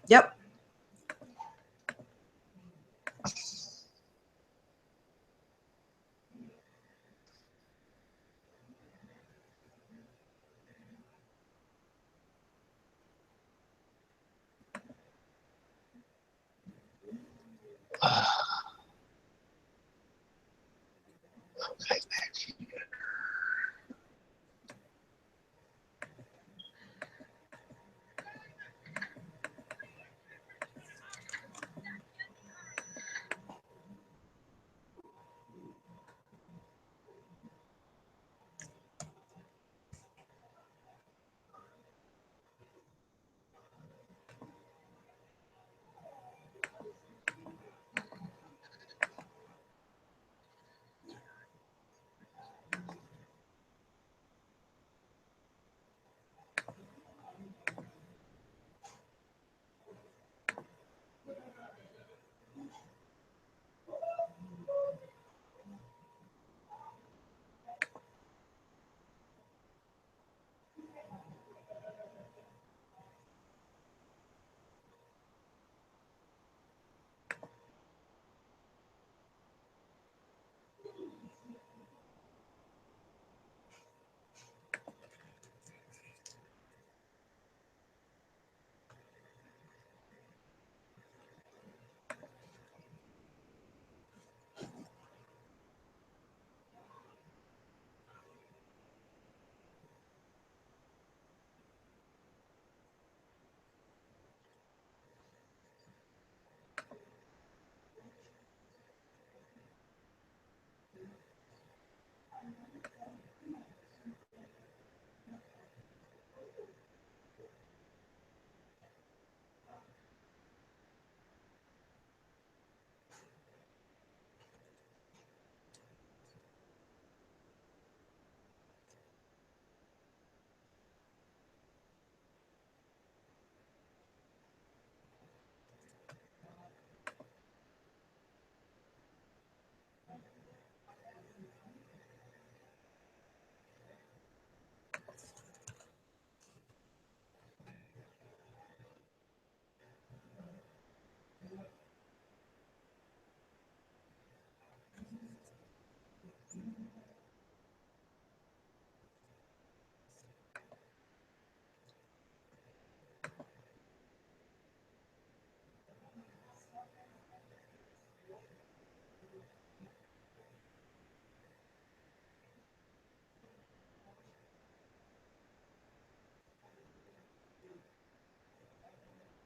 Yep.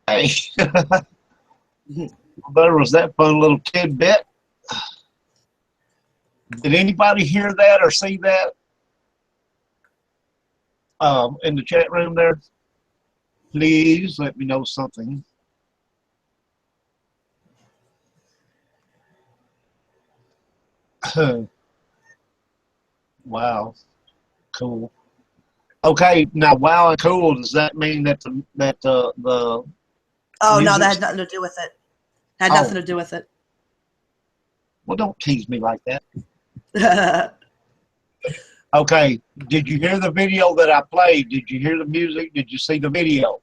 Hey, there was that fun little tidbit. Did anybody hear that or see that in the chat room there? Please let me know something. Wow, cool. Okay, now wow and cool. Does that mean that the Oh, no, that music? had nothing to do with it. Had nothing to do with it. Well, don't tease me like that. Okay, did you hear the video that I played? Did you hear the music? Did you see the video?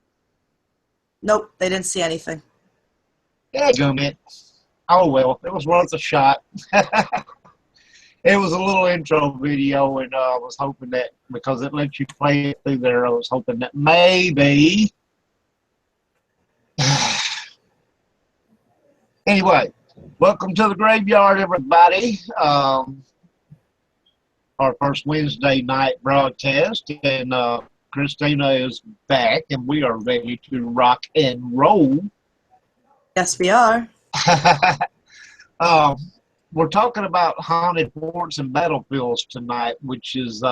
Nope, they didn't see anything. Yeah, gummit. Oh well, it was worth a shot. It was a little intro video, and I was hoping that because it lets you play it through there, I was hoping that maybe. Anyway, welcome to the graveyard, everybody. Our first Wednesday night broadcast, and Christina is back, and we are ready to rock and roll. Yes, we are. We're talking about haunted forts and battlefields tonight, which is,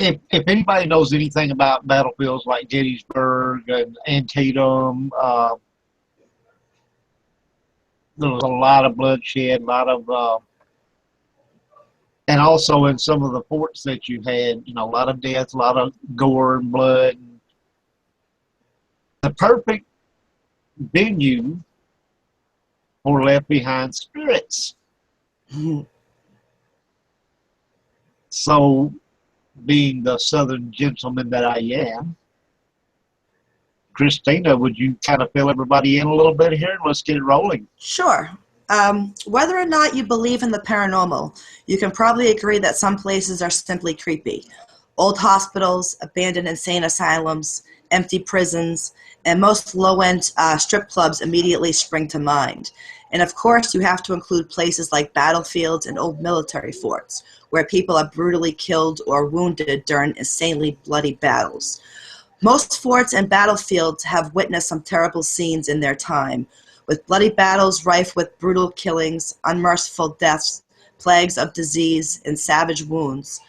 if anybody knows anything about battlefields like Gettysburg and Antietam, there was a lot of bloodshed, a lot of, and also in some of the forts that you had, you know, a lot of death, a lot of gore and blood. The perfect venue for left behind spirits. So, being the Southern gentleman that I am, Christina, would you kind of fill everybody in a little bit here? Let's get it rolling. Sure. Whether or not you believe in the paranormal, you can probably agree that some places are simply creepy. Old hospitals, abandoned insane asylums, empty prisons, and most low-end strip clubs immediately spring to mind. And of course, you have to include places like battlefields and old military forts, where people are brutally killed or wounded during insanely bloody battles. Most forts and battlefields have witnessed some terrible scenes in their time, with bloody battles rife with brutal killings, unmerciful deaths, plagues of disease, and savage wounds.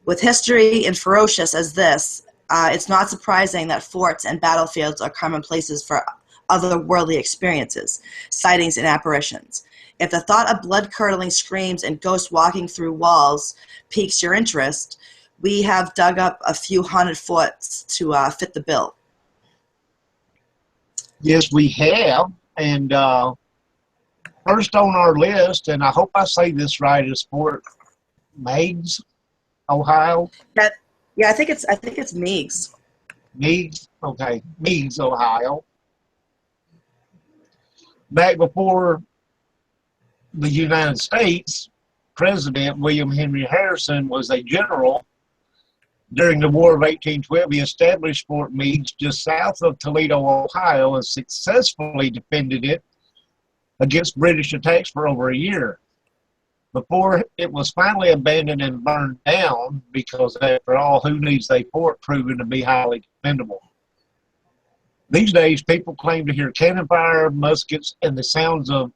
With history and ferocious as this, it's not surprising that forts and battlefields are common places for otherworldly experiences, sightings, and apparitions. If the thought of blood-curdling screams and ghosts walking through walls piques your interest, we have dug up a few haunted forts to fit the bill. Yes, we have. And first on our list, and I hope I say this right, is Fort Meigs, Ohio. Yeah, I think it's Meigs. Meigs, okay, Meigs, Ohio. Back before the United States, President William Henry Harrison was a general. During the War of 1812, he established Fort Meigs just south of Toledo, Ohio, and successfully defended it against British attacks for over a year, before it was finally abandoned and burned down because, after all, who needs a fort proven to be highly defendable? These days, people claim to hear cannon fire, muskets, and the sounds of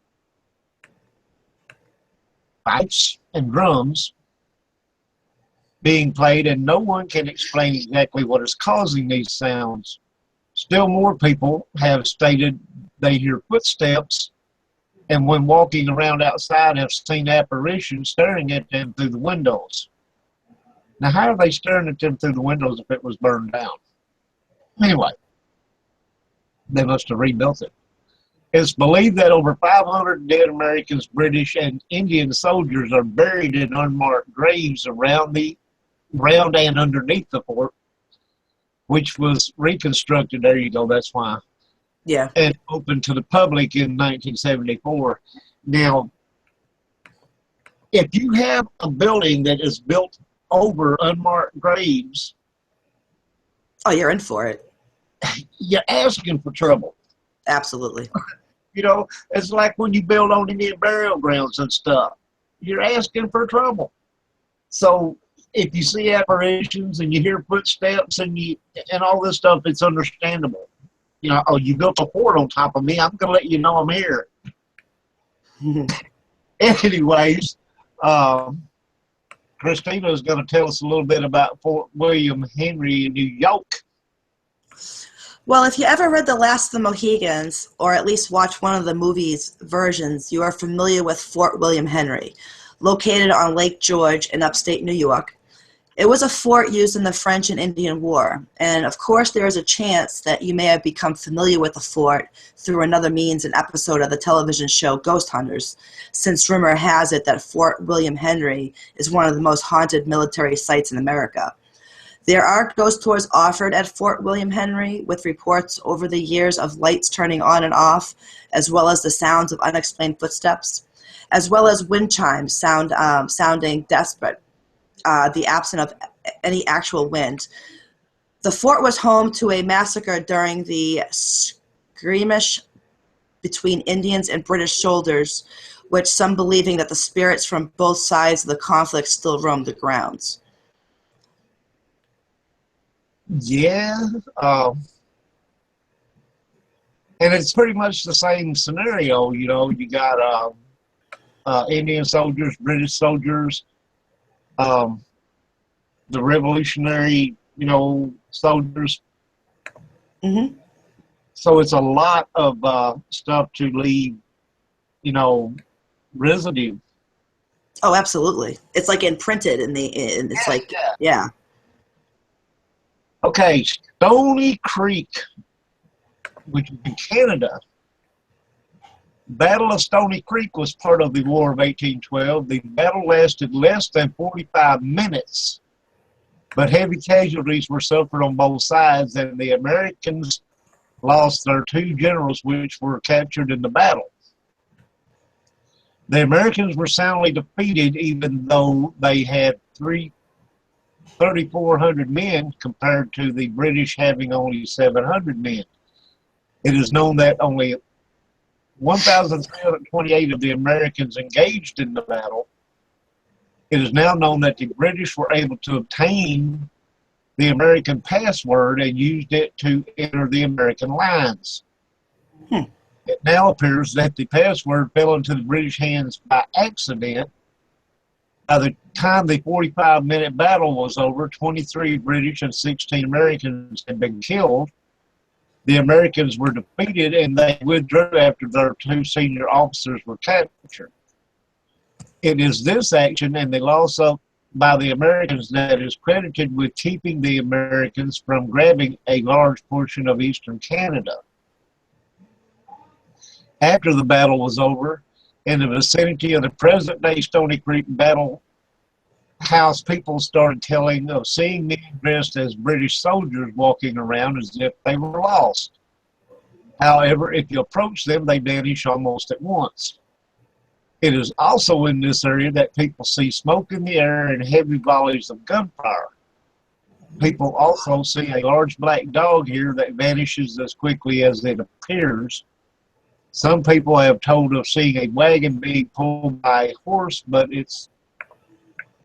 pipes and drums being played, and no one can explain exactly what is causing these sounds. Still more people have stated they hear footsteps, and when walking around outside have seen apparitions staring at them through the windows. Now, how are they staring at them through the windows if it was burned down? Anyway, they must have rebuilt it. It's believed that over 500 dead Americans, British, and Indian soldiers are buried in unmarked graves around and underneath the fort, which was reconstructed. There you go. That's why. Yeah. And opened to the public in 1974. Now, if you have a building that is built over unmarked graves, Oh, you're in for it. you're asking for trouble. Absolutely. You know, it's like when you build on Indian burial grounds and stuff. You're asking for trouble. So if you see apparitions and you hear footsteps and all this stuff, it's understandable. You know, oh, you built a fort on top of me, I'm going to let you know I'm here. Anyways, Christina is going to tell us a little bit about Fort William Henry in New York. Well, if you ever read The Last of the Mohegans, or at least watched one of the movie's versions, you are familiar with Fort William Henry, located on Lake George in upstate New York. It was a fort used in the French and Indian War, and of course there is a chance that you may have become familiar with the fort through another means, an episode of the television show Ghost Hunters, since rumor has it that Fort William Henry is one of the most haunted military sites in America. There are ghost tours offered at Fort William Henry, with reports over the years of lights turning on and off, as well as the sounds of unexplained footsteps, as well as wind chimes sounding desperate, the absence of any actual wind. The fort was home to a massacre during the skirmish between Indians and British soldiers, which some believing that the spirits from both sides of the conflict still roamed the grounds. Yeah, and it's pretty much the same scenario. You know, you got Indian soldiers, British soldiers, the revolutionary, soldiers. Mm-hmm. So it's a lot of stuff to leave, residue. Oh, absolutely. It's like imprinted yeah. Okay, Stony Creek, which is in Canada. Battle of Stony Creek was part of the War of 1812. The battle lasted less than 45 minutes, but heavy casualties were suffered on both sides, and the Americans lost their two generals which were captured in the battle. The Americans were soundly defeated, even though they had 3,400 men compared to the British having only 700 men. It is known that only 1,328 of the Americans engaged in the battle. It is now known that the British were able to obtain the American password and used it to enter the American lines. It now appears that the password fell into the British hands by accident. By the time the 45-minute battle was over, 23 British and 16 Americans had been killed. The Americans were defeated and they withdrew after their two senior officers were captured. It is this action and the loss by the Americans that is credited with keeping the Americans from grabbing a large portion of eastern Canada. After the battle was over, in the vicinity of the present-day Stony Creek battle house, people started telling of seeing men dressed as British soldiers walking around as if they were lost. However, if you approach them, they vanish almost at once. It is also in this area that people see smoke in the air and heavy volleys of gunfire. People also see a large black dog here that vanishes as quickly as it appears. Some people have told of seeing a wagon being pulled by a horse, but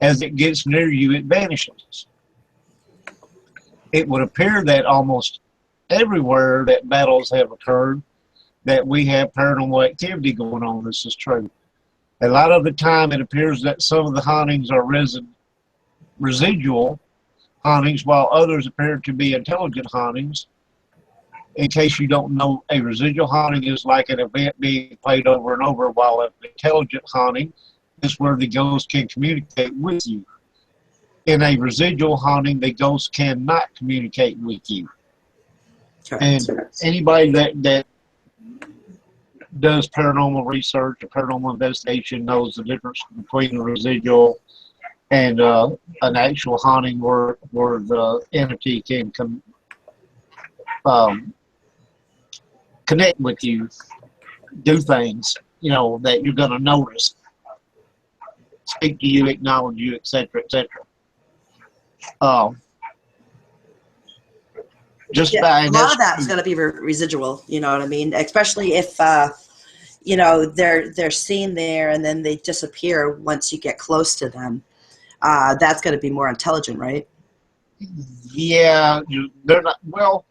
as it gets near you, it vanishes. It would appear that almost everywhere that battles have occurred, that we have paranormal activity going on. This is true. A lot of the time, it appears that some of the hauntings are residual hauntings, while others appear to be intelligent hauntings. In case you don't know, a residual haunting is like an event being played over and over, while an intelligent haunting is where the ghost can communicate with you. In a residual haunting, the ghost cannot communicate with you. Correct. And anybody that does paranormal research or paranormal investigation knows the difference between a residual and an actual haunting where the entity can connect with you, do things, that you're going to notice, speak to you, acknowledge you, etc., etc. Just Yeah, by a lot of that's going to be residual. You know what I mean? Especially if they're seen there and then they disappear once you get close to them. That's going to be more intelligent, right? Yeah, they're not. Well,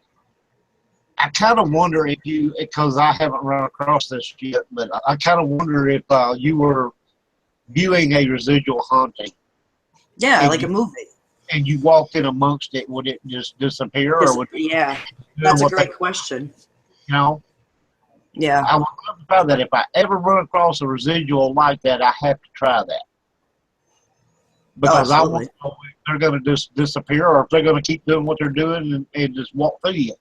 I kind of wonder if because I haven't run across this yet, but I kind of wonder if you were viewing a residual haunting. Yeah, like a movie. And you walked in amongst it, would it just disappear? Or would yeah, that's a great question. Yeah. I would love to try that. If I ever run across a residual like that, I have to try that. Because I want to know if they're going to just disappear or if they're going to keep doing what they're doing and just walk through you.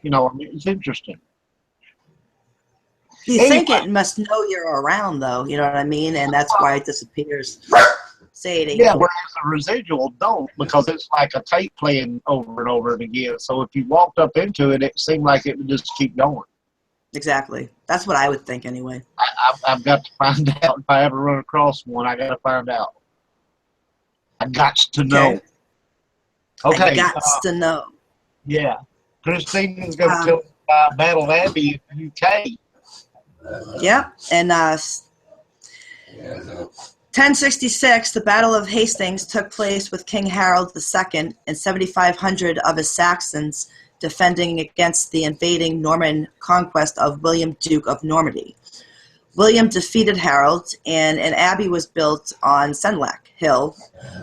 It's interesting. You think it must know you're around, though, you know what I mean? And that's why it disappears. Yeah, whereas a residual don't, because it's like a tape playing over and over again. So if you walked up into it, it seemed like it would just keep going. Exactly. That's what I would think anyway. I've got to find out. If I ever run across one, I got to find out. I got to know. Okay. I got to know. Yeah. Christina's going to tell us about Battle Abbey in the UK. Yeah, and 1066, the Battle of Hastings took place with King Harold II and 7,500 of his Saxons defending against the invading Norman conquest of William, Duke of Normandy. William defeated Harold, and an abbey was built on Senlac Hill,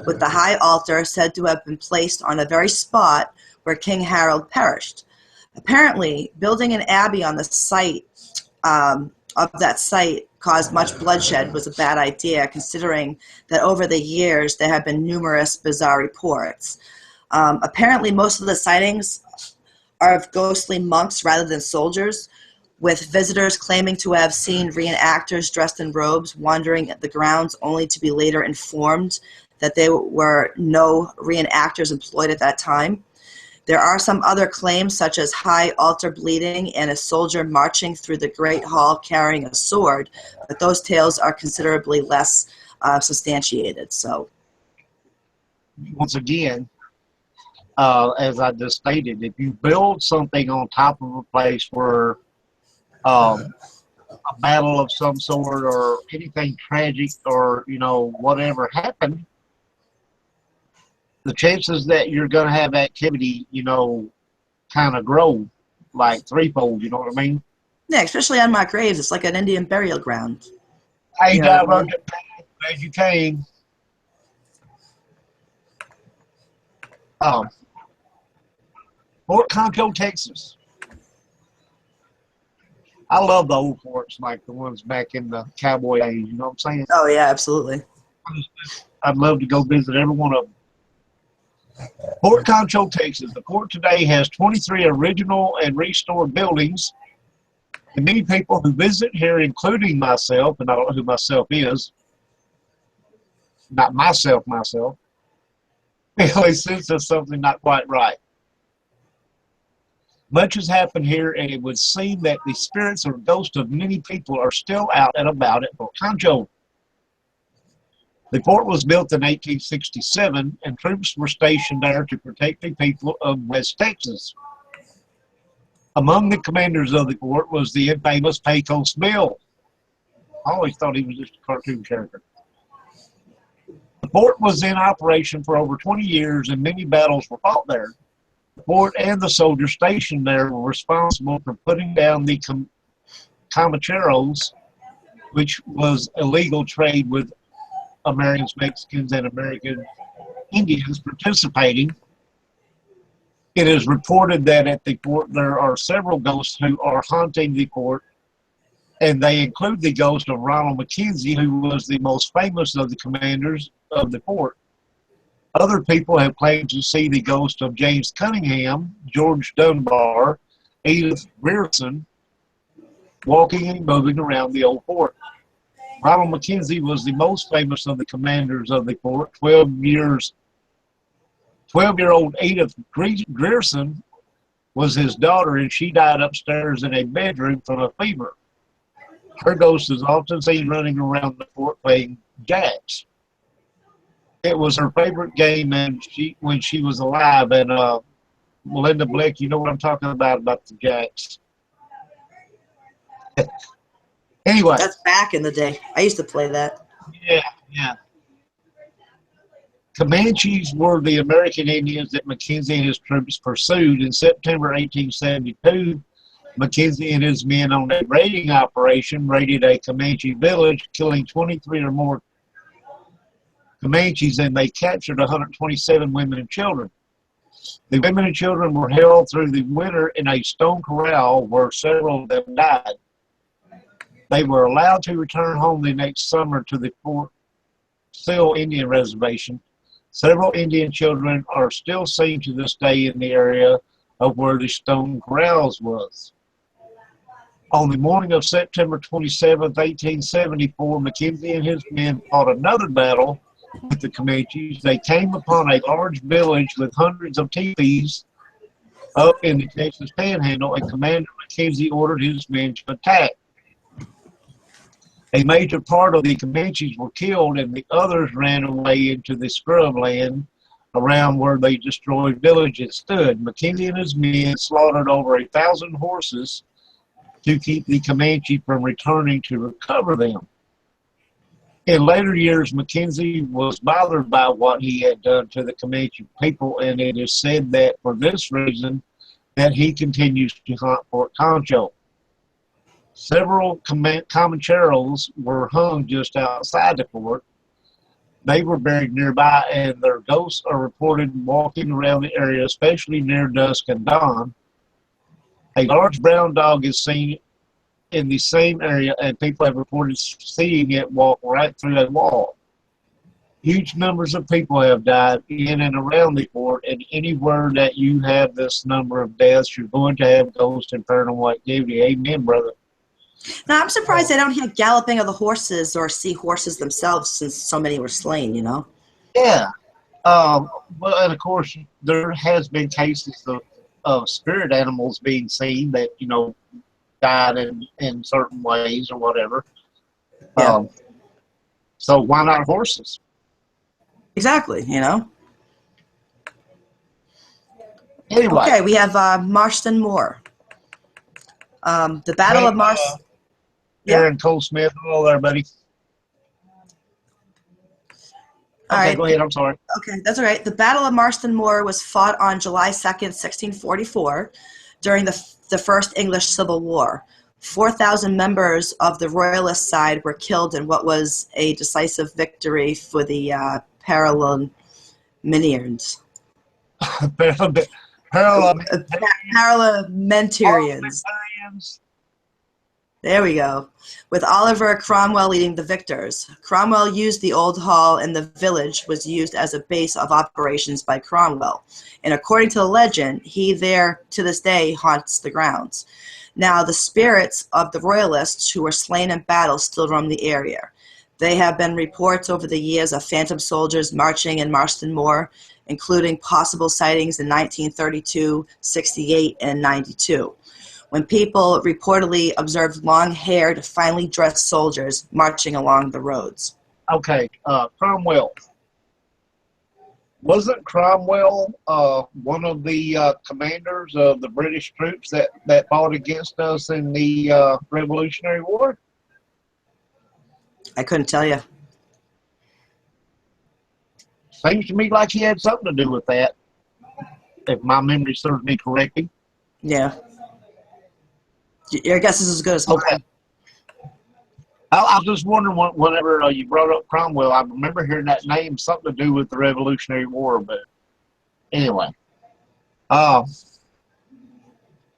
with the high altar said to have been placed on a very spot where King Harold perished. Apparently, building an abbey on the site of that site caused much bloodshed was a bad idea, considering that over the years there have been numerous bizarre reports. Apparently, most of the sightings are of ghostly monks rather than soldiers, with visitors claiming to have seen reenactors dressed in robes wandering the grounds, only to be later informed that there were no reenactors employed at that time. There are some other claims, such as high altar bleeding and a soldier marching through the Great Hall carrying a sword, but those tales are considerably less substantiated. So, once again, as I just stated, if you build something on top of a place where a battle of some sort or anything tragic or, whatever happened, the chances that you're going to have activity, kind of grow like threefold, you know what I mean? yeah, especially on my graves, it's like an Indian burial ground. Hey, You know what I mean? as you came. Fort Concho, Texas. I love the old forts like the ones back in the cowboy age, you know what I'm saying? Oh, yeah, absolutely. I'd love to go visit every one of them. Fort Concho, Texas. The fort today has 23 original and restored buildings. And many people who visit here, including myself, and I don't know who myself is, not myself, really sense there's something not quite right. Much has happened here, and it would seem that the spirits or ghosts of many people are still out and about at Fort Concho. The fort was built in 1867, and troops were stationed there to protect the people of West Texas. Among the commanders of the fort was the infamous Pecos Bill. I always thought he was just a cartoon character. The fort was in operation for over 20 years, and many battles were fought there. The fort and the soldiers stationed there were responsible for putting down the Comancheros, which was illegal trade with Americans, Mexicans, and American Indians participating. It is reported that at the fort there are several ghosts who are haunting the fort, and they include the ghost of Ronald McKenzie, who was the most famous of the commanders of the fort. Other people have claimed to see the ghost of James Cunningham, George Dunbar, Edith Grierson, walking and moving around the old fort. Ronald McKenzie was the most famous of the commanders of the fort. 12-year-old Edith Grierson was his daughter, and she died upstairs in a bedroom from a fever. Her ghost is often seen running around the fort playing jacks. It was her favorite game, and when she was alive. And Melinda Blick, you know what I'm talking about the jacks. Anyway. That's back in the day. I used to play that. Yeah. Comanches were the American Indians that Mackenzie and his troops pursued. In September 1872, Mackenzie and his men on a raiding operation raided a Comanche village, killing 23 or more Comanches, and they captured 127 women and children. The women and children were held through the winter in a stone corral where several of them died. They were allowed to return home the next summer to the Fort Sill Indian Reservation. Several Indian children are still seen to this day in the area of where the stone corrals was. On the morning of September 27, 1874, Mackenzie and his men fought another battle with the Comanches. They came upon a large village with hundreds of teepees up in the Texas Panhandle, and Commander Mackenzie ordered his men to attack. A major part of the Comanches were killed, and the others ran away into the scrub land around where they destroyed villages stood. Mackenzie and his men slaughtered over 1,000 horses to keep the Comanche from returning to recover them. In later years, Mackenzie was bothered by what he had done to the Comanche people, and it is said that for this reason that he continues to hunt Fort Concho. Several Comancheros were hung just outside the fort. They were buried nearby, and their ghosts are reported walking around the area, especially near dusk and dawn. A large brown dog is seen in the same area, and people have reported seeing it walk right through a wall. Huge numbers of people have died in and around the fort, and anywhere that you have this number of deaths, you're going to have ghost and paranormal activity. Amen, brother. Now, I'm surprised I don't hear galloping of the horses or see horses themselves, since so many were slain, Yeah. Well, and of course, there has been cases of of spirit animals being seen that, you know, died in certain ways or whatever. Yeah. So why not horses? Exactly, you know. Anyway. Okay, we have Marston Moor. The Battle Hey, of Marston. Yeah. Aaron Cole Smith. Hello there, buddy. All Okay, right. go ahead. I'm sorry. Okay, that's all right. The Battle of Marston Moor was fought on July 2nd, 1644, during the First English Civil War. 4,000 members of the Royalist side were killed in what was a decisive victory for the Parliamentarians. Parliamentarians. There we go. With Oliver Cromwell leading the victors. Cromwell used the old hall, and the village was used as a base of operations by Cromwell. And according to the legend, he there, to this day, haunts the grounds. Now, the spirits of the royalists who were slain in battle still roam the area. There have been reports over the years of phantom soldiers marching in Marston Moor, including possible sightings in 1932, 68, and 92. When people reportedly observed long-haired, finely dressed soldiers marching along the roads. Okay, Cromwell. Wasn't Cromwell one of the commanders of the British troops that fought against us in the Revolutionary War? I couldn't tell you. Seems to me like he had something to do with that, if my memory serves me correctly. Yeah. Your guess is as good as mine. Okay. I was just wondering, whenever you brought up Cromwell, I remember hearing that name, something to do with the Revolutionary War, but anyway.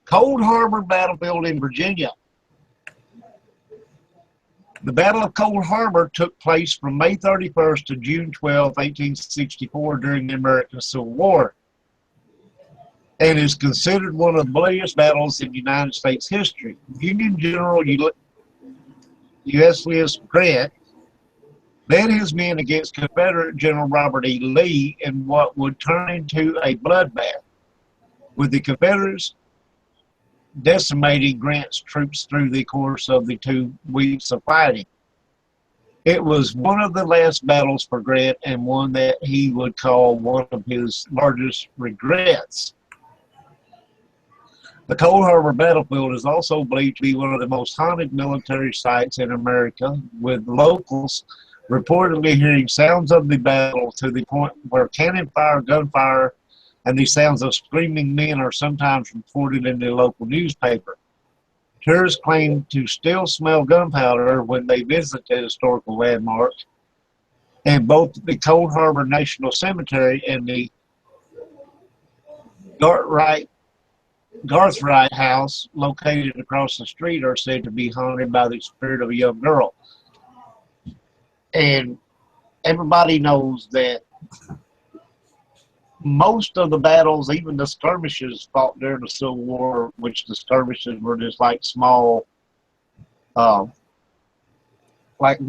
Cold Harbor battlefield in Virginia. The Battle of Cold Harbor took place from May 31st to June 12, 1864 during the American Civil War, and is considered one of the bloodiest battles in United States history. Union General Ulysses Grant led his men against Confederate General Robert E. Lee in what would turn into a bloodbath, with the Confederates decimating Grant's troops through the course of the 2 weeks of fighting. It was one of the last battles for Grant, and one that he would call one of his largest regrets. The Cold Harbor battlefield is also believed to be one of the most haunted military sites in America, with locals reportedly hearing sounds of the battle to the point where cannon fire, gunfire, and the sounds of screaming men are sometimes reported in the local newspaper. Tourists claim to still smell gunpowder when they visit the historical landmark, and both the Cold Harbor National Cemetery and the Garthright House, located across the street, are said to be haunted by the spirit of a young girl. And everybody knows that most of the battles, even the skirmishes fought during the Civil War, which the skirmishes were just like small, like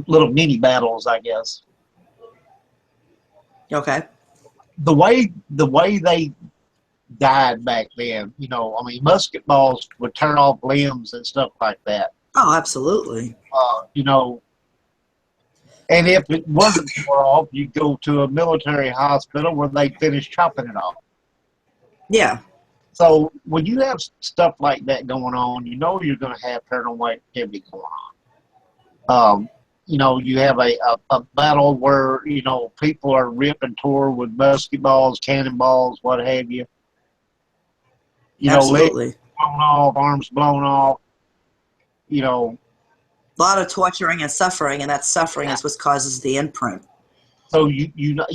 little mini battles, I guess. Okay. The way they died back then, you know, I mean, musket balls would turn off limbs and stuff like that. Oh, absolutely. You know, and if it wasn't tore off, you'd go to a military hospital where they finish chopping it off. Yeah. So when you have stuff like that going on, you know you're going to have paranormal activity going on. You know, you have a battle where, you know, people are ripped and tore with musket balls, cannonballs, what have you. You Absolutely. know, legs blown off, arms blown off, you know. A lot of torturing and suffering, and that suffering is what causes the imprint. So you know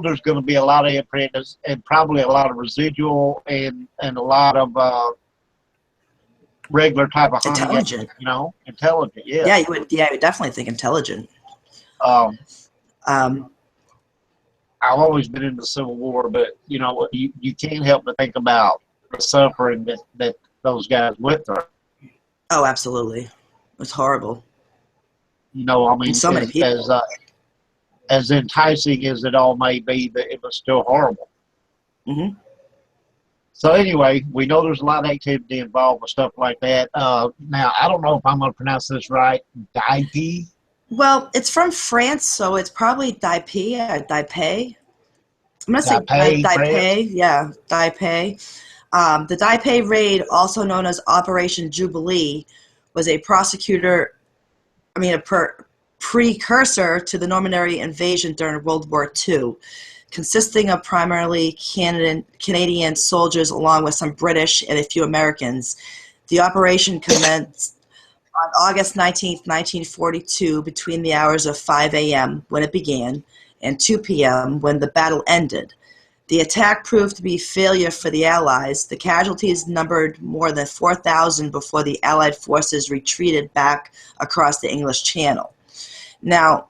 there's going to be a lot of imprint and probably a lot of residual and a lot of regular type of hunting. Intelligent. You know, intelligent. Yeah. Yeah, you would definitely think intelligent. I've always been in the Civil War, but you know you can't help but think about the suffering that those guys went through. Oh, absolutely. It was horrible. You know, I mean, so many people. As enticing as it all may be, that it was still horrible. Mm-hmm. So anyway, we know there's a lot of activity involved with stuff like that. Now, I don't know if I'm going to pronounce this right. Daipi? Well, it's from France, so it's probably Daipi or Daipei. I'm going to say Daipi, France? Daipei. Yeah, Daipei. The Daipei raid, also known as Operation Jubilee, was a precursor to the Normandy invasion during World War II, consisting of primarily Canadian soldiers along with some British and a few Americans. The operation commenced on August 19th, 1942, between the hours of 5 a.m. when it began and 2 p.m. when the battle ended. The attack proved to be a failure for the Allies. The casualties numbered more than 4,000 before the Allied forces retreated back across the English Channel. Now,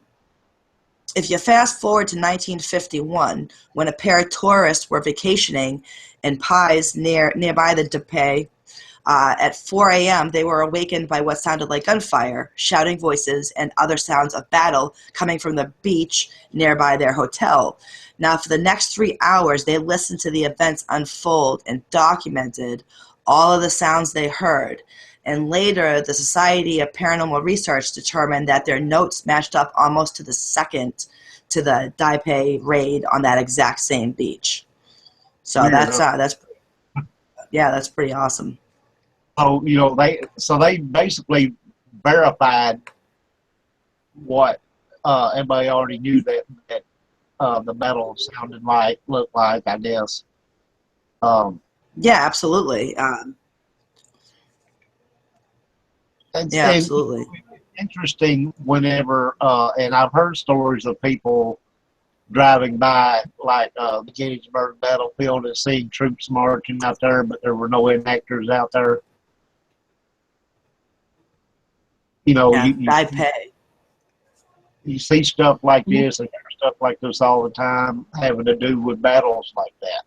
if you fast forward to 1951, when a pair of tourists were vacationing in Pies nearby the Depay, at 4 a.m., they were awakened by what sounded like gunfire, shouting voices, and other sounds of battle coming from the beach nearby their hotel. Now, for the next 3 hours, they listened to the events unfold and documented all of the sounds they heard. And later, the Society of Paranormal Research determined that their notes matched up almost to the second to the Daipei raid on that exact same beach. So Weird, that's huh? that's pretty awesome. So, they basically verified what everybody already knew that the metal sounded like, looked like, I guess. Yeah, absolutely. And Yeah, absolutely. interesting whenever, and I've heard stories of people driving by, like the Gettysburg battlefield and seeing troops marching out there, but there were no enactors out there. Yeah, Daipei. You see stuff like this and hear stuff like this all the time having to do with battles like that.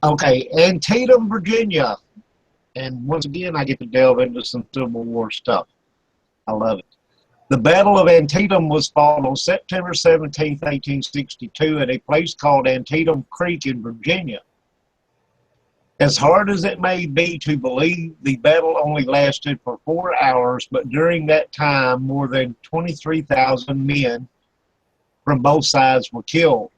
Okay, Antietam, Virginia. And once again, I get to delve into some Civil War stuff. I love it. The Battle of Antietam was fought on September 17, 1862, at a place called Antietam Creek in Virginia. As hard as it may be to believe, the battle only lasted for 4 hours, but during that time, more than 23,000 men from both sides were killed.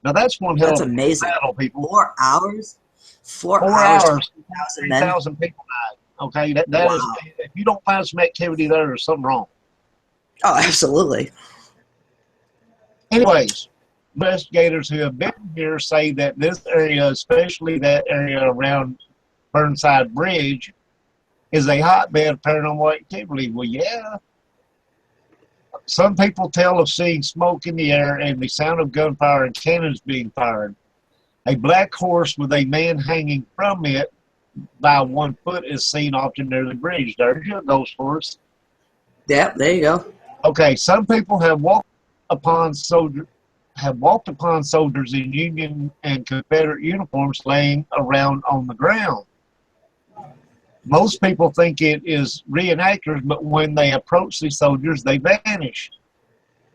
Now, that's one hell That's of a amazing. battle, people. 4 hours? 4 4 hours, hours, 20,000 men? 3,000 people died. Okay, that is, Wow. if you don't find some activity there, there's something wrong. Oh, absolutely. Anyways, investigators who have been here say that this area, especially that area around Burnside Bridge, is a hotbed of paranormal activity. Well, yeah. Some people tell of seeing smoke in the air and the sound of gunfire and cannons being fired. A black horse with a man hanging from it by 1 foot is seen often near the bridge. There's your ghost horse. Yeah, there you go. Okay, some people have walked upon soldiers in Union and Confederate uniforms laying around on the ground. Most people think it is reenactors, but when they approach the soldiers, they vanish.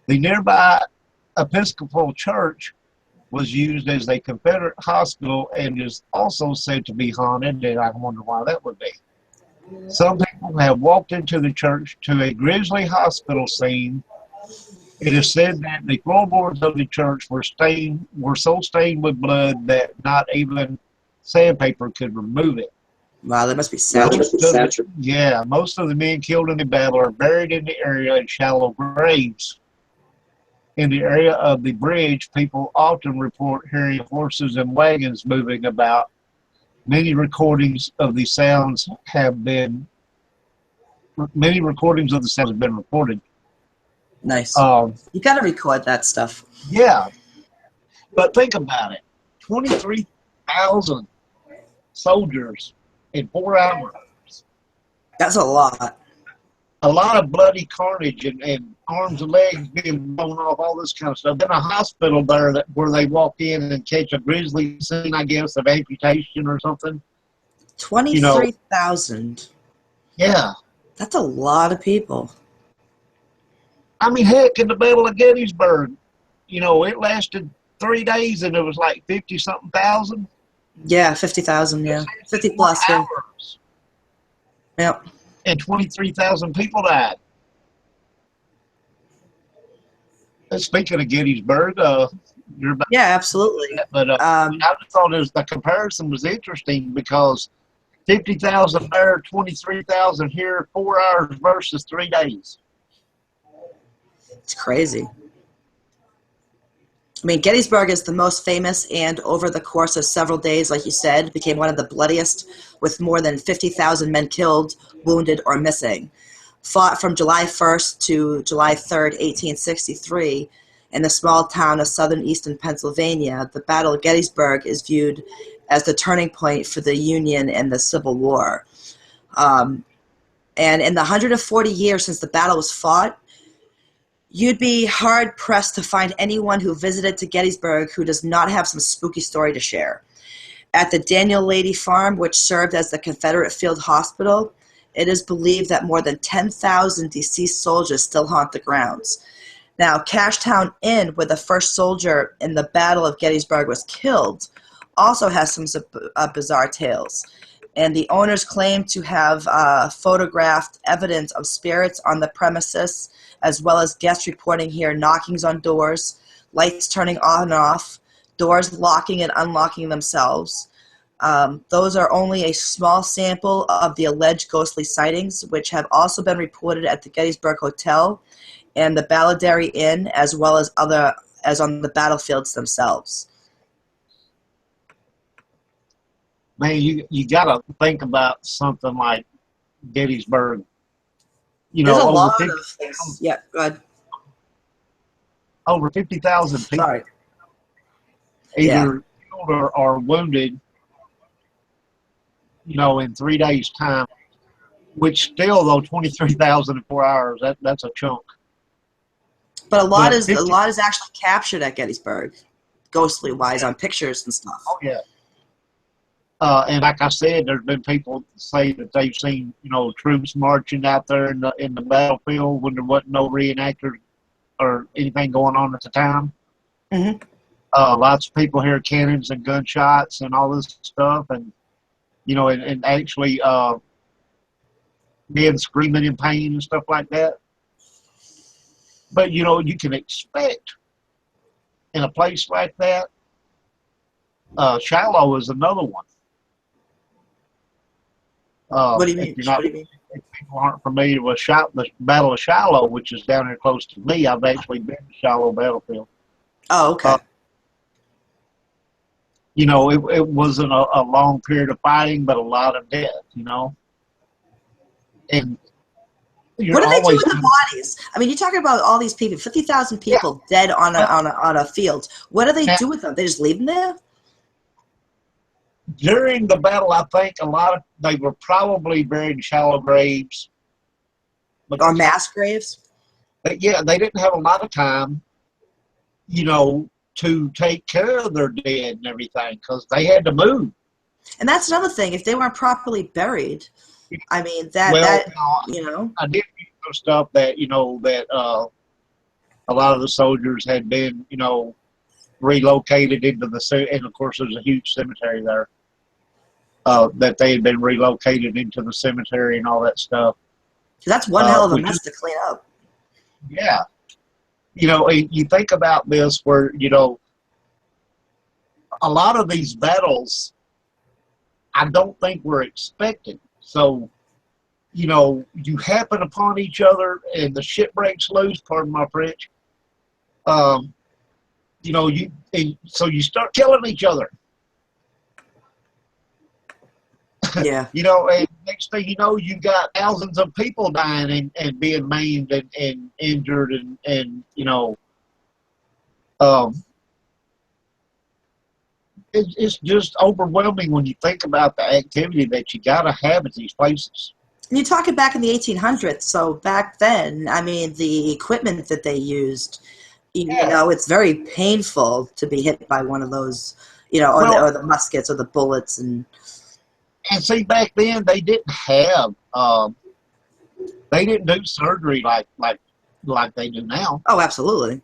The nearby Episcopal Church was used as a Confederate hospital and is also said to be haunted, and I wonder why that would be. Some people have walked into the church to a grisly hospital scene. It is said that the floorboards of the church were so stained with blood that not even sandpaper could remove it. Wow, that must be saturated. Most of the men killed in the battle are buried in the area in shallow graves. In the area of the bridge, people often report hearing horses and wagons moving about. Many recordings of the sounds have been reported. Nice. You got to record that stuff. Yeah, but think about it: 23,000 soldiers in 4 hours. That's a lot. A lot of bloody carnage and arms and legs being blown off, all this kind of stuff. Then a hospital there where they walk in and catch a grisly scene, I guess, of amputation or something. 23,000. Yeah. That's a lot of people. I mean, heck, in the Battle of Gettysburg, it lasted 3 days, and it was like 50-something thousand. Yeah, 50,000. Yeah, 50 4 plus. Yeah. hours, Yep. and 23,000 people died. And speaking of Gettysburg, you're about Yeah, absolutely. that, but I just thought the comparison was interesting because 50,000 there, 23,000 here, 4 hours versus 3 days. It's crazy. I mean, Gettysburg is the most famous, and over the course of several days, like you said, became one of the bloodiest, with more than 50,000 men killed, wounded, or missing. Fought from July 1st to July 3rd, 1863, in the small town of southern eastern Pennsylvania, the Battle of Gettysburg is viewed as the turning point for the Union and the Civil War. And in the 140 years since the battle was fought, you'd be hard-pressed to find anyone who visited to Gettysburg who does not have some spooky story to share. At the Daniel Lady Farm, which served as the Confederate Field Hospital, it is believed that more than 10,000 deceased soldiers still haunt the grounds. Now, Cashtown Inn, where the first soldier in the Battle of Gettysburg was killed, also has some bizarre tales. And the owners claim to have photographed evidence of spirits on the premises, as well as guests reporting here knockings on doors, lights turning on and off, doors locking and unlocking themselves. Those are only a small sample of the alleged ghostly sightings, which have also been reported at the Gettysburg Hotel and the Balladary Inn, as well as on the battlefields themselves. Man, you got to think about something like Gettysburg. You There's know, a over lot 50, of things. Yeah, go ahead. over 50,000 people Sorry. either killed or wounded, you know, in 3 days' time, which still, though, 23,000 in 4 hours, that's a chunk. But a lot But is 50, actually captured at Gettysburg, ghostly wise, on pictures and stuff. oh, yeah. And like I said, there's been people say that they've seen, you know, troops marching out there in the battlefield when there wasn't no reenactors or anything going on at the time. Mm-hmm. Lots of people hear cannons and gunshots and all this stuff, and you know, and actually men screaming in pain and stuff like that. But you know, you can expect in a place like that. Shiloh is another one. What do you mean? If people aren't familiar with the Battle of Shiloh, which is down here close to me, I've actually been to Shiloh battlefield. Oh, okay. You know, it wasn't a long period of fighting, but a lot of death, you know. And what do they do with the bodies? I mean, you're talking about all these people, 50,000 people dead on a field. What do they do with them? They just leave them there? During the battle, I think they were probably buried in shallow graves. Or mass graves? But yeah, they didn't have a lot of time, you know, to take care of their dead and everything because they had to move. And that's another thing. If they weren't properly buried, I mean, you know. I did read some stuff that, you know, that a lot of the soldiers had been, you know, relocated into and of course there's a huge cemetery there, that they had been relocated into the cemetery and all that stuff. That's one hell of a mess to clean up. Yeah. You know, you think about this where, you know, a lot of these battles, I don't think were expected. So, you know, you happen upon each other and the shit breaks loose, pardon my French. You know, so you start killing each other. Yeah. You know, and next thing you know, you got thousands of people dying and being maimed and injured and you know, it's just overwhelming when you think about the activity that you got to have at these places. You're talking back in the 1800s, so back then, I mean, the equipment that they used, you know, it's very painful to be hit by one of those, you know, or the muskets or the bullets. And see, back then they didn't have, they didn't do surgery like they do now. Oh, absolutely.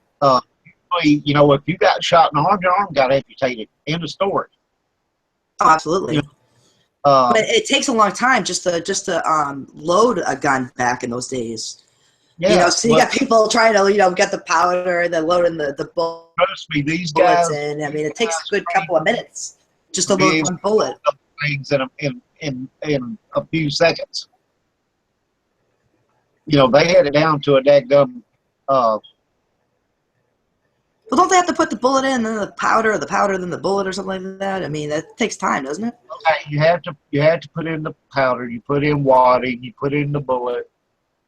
Basically, you know, if you got shot in the arm, your arm got amputated. End of story. Oh, absolutely. You know, But it takes a long time just to load a gun back in those days. You know, yeah, so you got people trying to, get the powder and then loading the trust me, these bullets guys, in. I mean, it takes a good couple of minutes just to be load able one to bullet. do things in a few seconds. You know, they had it down to a dadgum. Well, don't they have to put the bullet in, then the powder, then the bullet, or something like that? I mean, that takes time, doesn't it? Okay, you have to put in the powder. You put in wadding. You put in the bullet.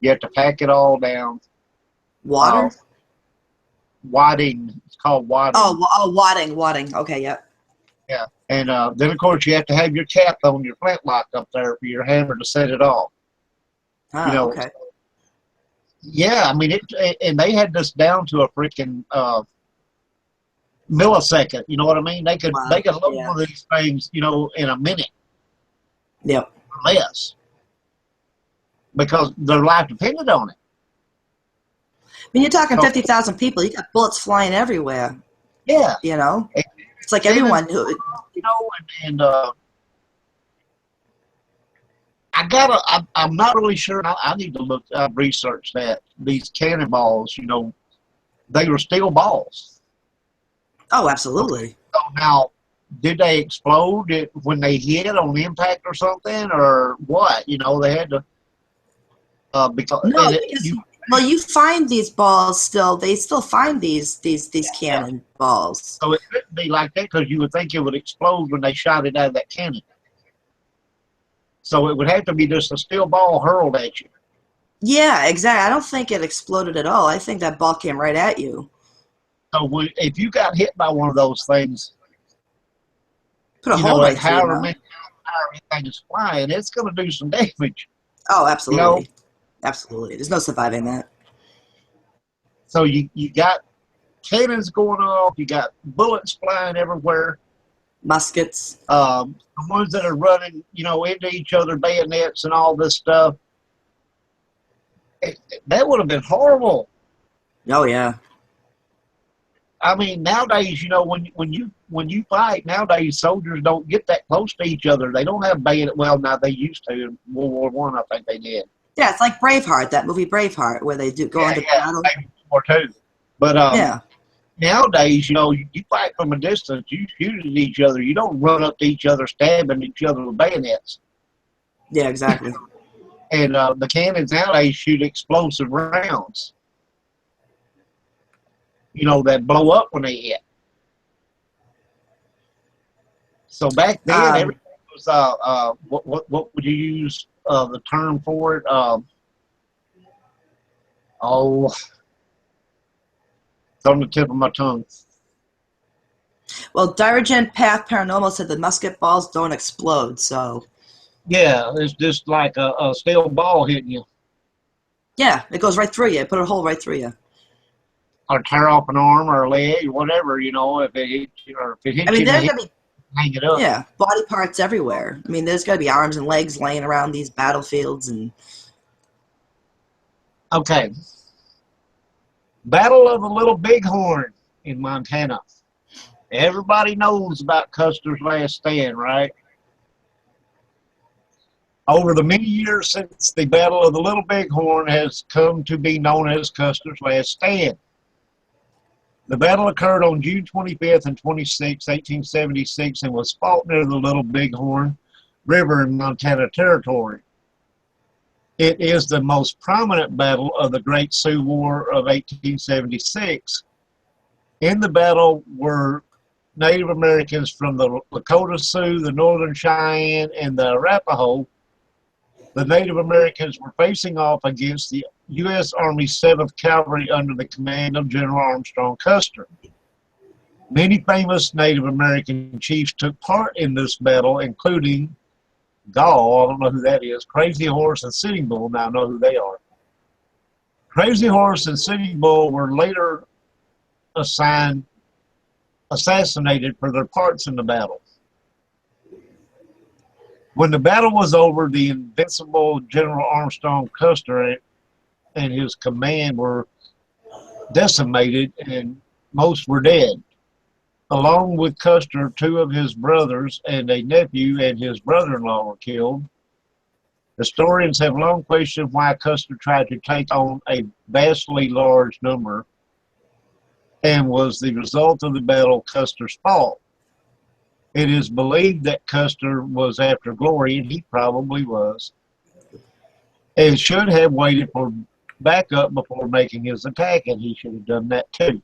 You have to pack it all down. Water? Wadding. It's called wadding. Wadding. Okay, yeah. Yeah, and then of course you have to have your cap on your flintlock up there for your hammer to set it off. You know, Okay. yeah. I mean, and they had this down to a freaking millisecond. You know what I mean? They could Wow. load Yeah. one of these things, you know, in a minute Yep. or less because their life depended on it. I mean, you're talking So, 50,000 people. You got bullets flying everywhere. yeah, You know, and, it's like and everyone who. you know, and I'm not really sure. I need to look. Research that these cannonballs. You know, they were steel balls. Oh, absolutely. So now, did they explode when they hit on impact or something, or what? You know, they had to because No, because you find these balls still. They still find these cannon balls. so it couldn't be like that because you would think it would explode when they shot it out of that cannon. So it would have to be just a steel ball hurled at you. Yeah, exactly. I don't think it exploded at all. I think that ball came right at you. So if you got hit by one of those things, Put a you hole know, at right through you, however know? many things is flying, it's going to do some damage. Oh, You know, absolutely. Absolutely. There's no surviving that. so you got cannons going off, you got bullets flying everywhere. Muskets. The ones that are running, you know, into each other, bayonets and all this stuff. That would have been horrible. Oh, yeah. I mean, nowadays, you know, when you fight nowadays, soldiers don't get that close to each other. They don't have bayonet. Well, now they used to in World War One. I think they did. Yeah, it's like Braveheart, that movie Braveheart, where they do go into battle. Maybe more too. But Yeah. nowadays, you know, you fight from a distance. You shoot at each other. You don't run up to each other, stabbing each other with bayonets. Yeah, exactly. And the cannons nowadays shoot explosive rounds. You know, that blow up when they hit. So back then, everything was what would you use the term for it? It's on the tip of my tongue. Well, Dirigent Path Paranormal said the musket balls don't explode, so Yeah, it's just like a steel ball hitting you, yeah, it goes right through you. Put a hole right through you. or tear off an arm or a leg, or whatever. You know, if it hits you, or if it hits I mean, you in the there's head, gonna be hang it up. body parts everywhere. I mean, there's got to be arms and legs laying around these battlefields, and Okay. Battle of the Little Bighorn in Montana. Everybody knows about Custer's Last Stand, right? Over the many years since the Battle of the Little Bighorn has come to be known as Custer's Last Stand. The battle occurred on June 25th and 26th, 1876, and was fought near the Little Bighorn River in Montana Territory. It is the most prominent battle of the Great Sioux War of 1876. In the battle were Native Americans from the Lakota Sioux, the Northern Cheyenne, and the Arapaho. The Native Americans were facing off against the U.S. Army 7th Cavalry under the command of General Armstrong Custer. Many famous Native American chiefs took part in this battle, including Gall, I don't know who that is, Crazy Horse and Sitting Bull. Now I know who they are. Crazy Horse and Sitting Bull were later assassinated for their parts in the battle. When the battle was over, the invincible General Armstrong Custer and his command were decimated, and most were dead. Along with Custer, two of his brothers and a nephew and his brother-in-law were killed. Historians have long questioned why Custer tried to take on a vastly large number, and was the result of the battle Custer's fault. It is believed that Custer was after glory, and he probably was, and should have waited for backup before making his attack, and he should have done that too.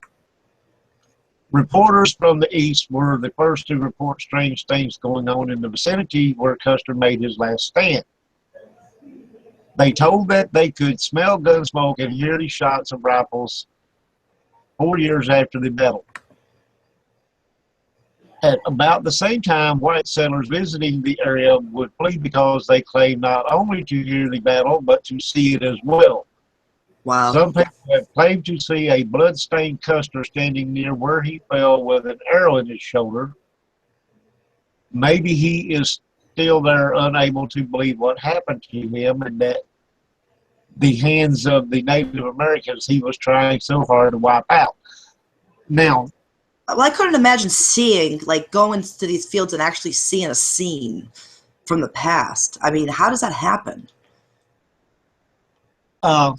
Reporters from the east were the first to report strange things going on in the vicinity where Custer made his last stand. They told that they could smell gun smoke and hear the shots of rifles 4 years after the battle. At about the same time, white settlers visiting the area would flee because they claimed not only to hear the battle, but to see it as well. Wow. Some people have claimed to see a blood-stained Custer standing near where he fell with an arrow in his shoulder. Maybe he is still there, unable to believe what happened to him, and that the hands of the Native Americans he was trying so hard to wipe out. Now, well, I couldn't imagine seeing, like, going to these fields and actually seeing a scene from the past. I mean, how does that happen? I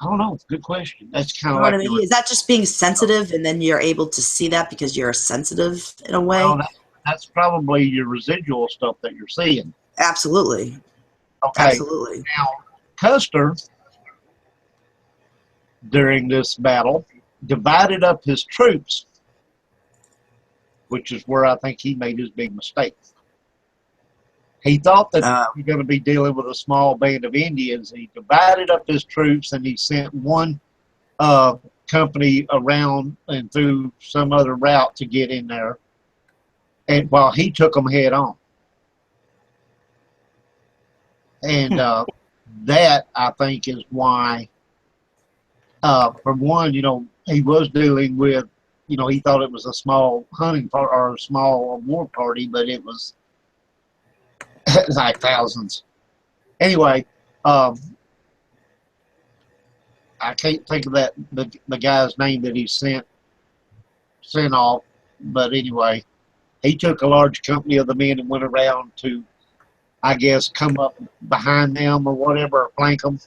don't know. Good question. That's kind You of know like what I mean? Is that just being sensitive, and then you're able to see that because you're sensitive in a way? well, that's probably your residual stuff that you're seeing. Absolutely. Okay. Absolutely. Now, Custer, during this battle, divided up his troops, which is where I think he made his big mistake. He thought that he was going to be dealing with a small band of Indians. He divided up his troops, and he sent one company around and through some other route to get in there, and while he took them head on. And that, I think, is why, for one, he was dealing with, he thought it was a small hunting party or a small war party, but it was like thousands. Anyway, I can't think of the guy's name that he sent off, but anyway, he took a large company of the men and went around to, I guess, come up behind them or whatever, or flank them.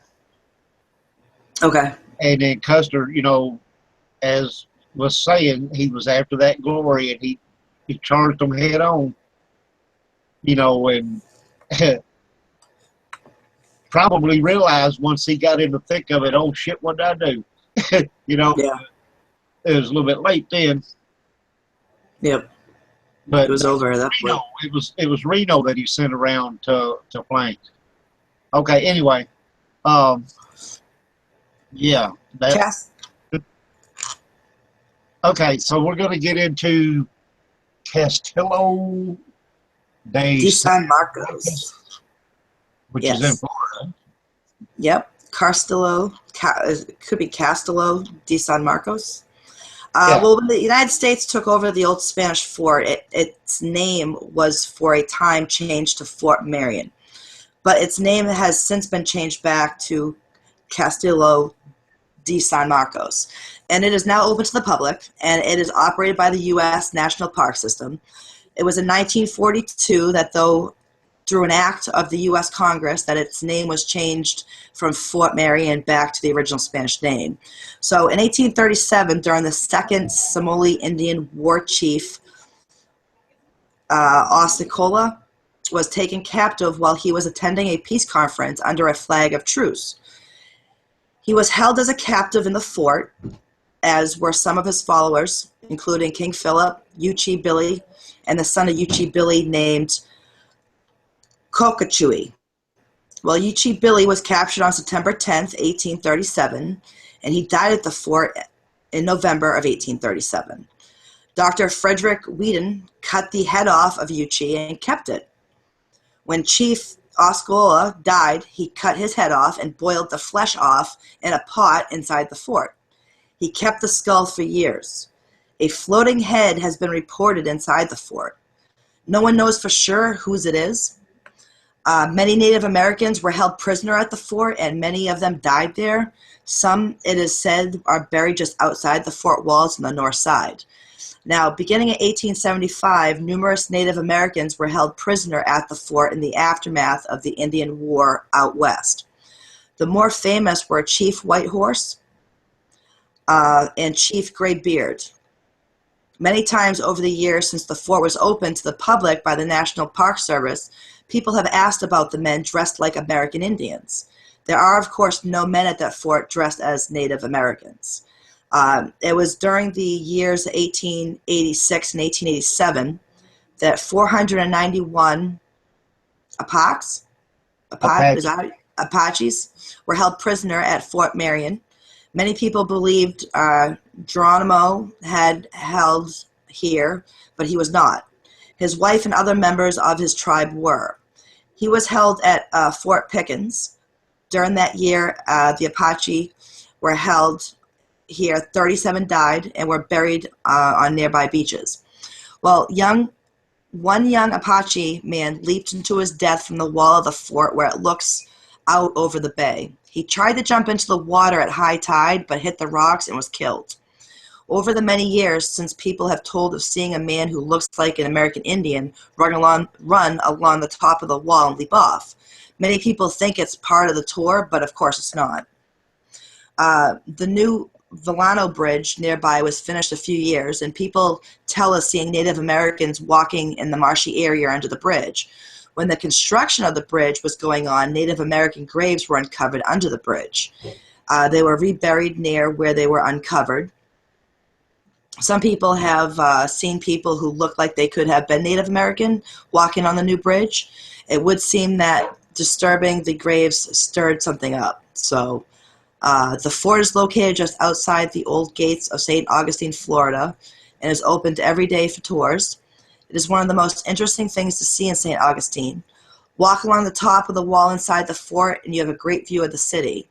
Okay. And then Custer, as was saying, he was after that glory, and he charged them head on, and probably realized once he got in the thick of it, oh shit, what did I do? Yeah. It was a little bit late then. Yep. But it was over at that point. It was Reno that he sent around to flank. Okay, anyway. Yeah. Okay, so we're going to get into Castillo de San Marcos, which is in Florida. Yep, it could be Castillo de San Marcos. Well, when the United States took over the old Spanish fort, its name was for a time changed to Fort Marion, but its name has since been changed back to Castillo de San Marcos, and it is now open to the public, and it is operated by the U.S. National Park System. It was in 1942 that, through an act of the U.S. Congress, that its name was changed from Fort Marion back to the original Spanish name. So in 1837, during the Second Somali Indian War Chief, Osceola was taken captive while he was attending a peace conference under a flag of truce. He was held as a captive in the fort, as were some of his followers, including King Philip, Yuchi Billy, and the son of Yuchi Billy named Kokachui. Well, Yuchi Billy was captured on September 10th, 1837, and he died at the fort in November of 1837. Dr. Frederick Whedon cut the head off of Yuchi and kept it. When Chief Osceola died, he cut his head off and boiled the flesh off in a pot inside the fort. He kept the skull for years. A floating head has been reported inside the fort. No one knows for sure whose it is. Many Native Americans were held prisoner at the fort, and many of them died there. Some, it is said, are buried just outside the fort walls on the north side. Now, beginning in 1875, numerous Native Americans were held prisoner at the fort in the aftermath of the Indian War out west. The more famous were Chief Whitehorse and Chief Graybeard. Many times over the years since the fort was opened to the public by the National Park Service, people have asked about the men dressed like American Indians. There are, of course, no men at that fort dressed as Native Americans. It was during the years 1886 and 1887 that 491 Apaches were held prisoner at Fort Marion. Many people believed Geronimo had held here, but he was not. His wife and other members of his tribe were. He was held at Fort Pickens. During that year, the Apache were held here. 37 died and were buried on nearby beaches. Well, one young Apache man leaped into his death from the wall of the fort where it looks out over the bay. He tried to jump into the water at high tide, but hit the rocks and was killed. Over the many years since people have told of seeing a man who looks like an American Indian run along the top of the wall and leap off. Many people think it's part of the tour, but of course it's not. The new Volano Bridge nearby was finished a few years, and people tell us seeing Native Americans walking in the marshy area under the bridge. When the construction of the bridge was going on, Native American graves were uncovered under the bridge. They were reburied near where they were uncovered. Some people have seen people who look like they could have been Native American walking on the new bridge. It would seem that disturbing the graves stirred something up. So the fort is located just outside the old gates of St. Augustine, Florida, and is opened every day for tours. It is one of the most interesting things to see in St. Augustine. Walk along the top of the wall inside the fort, and you have a great view of the city.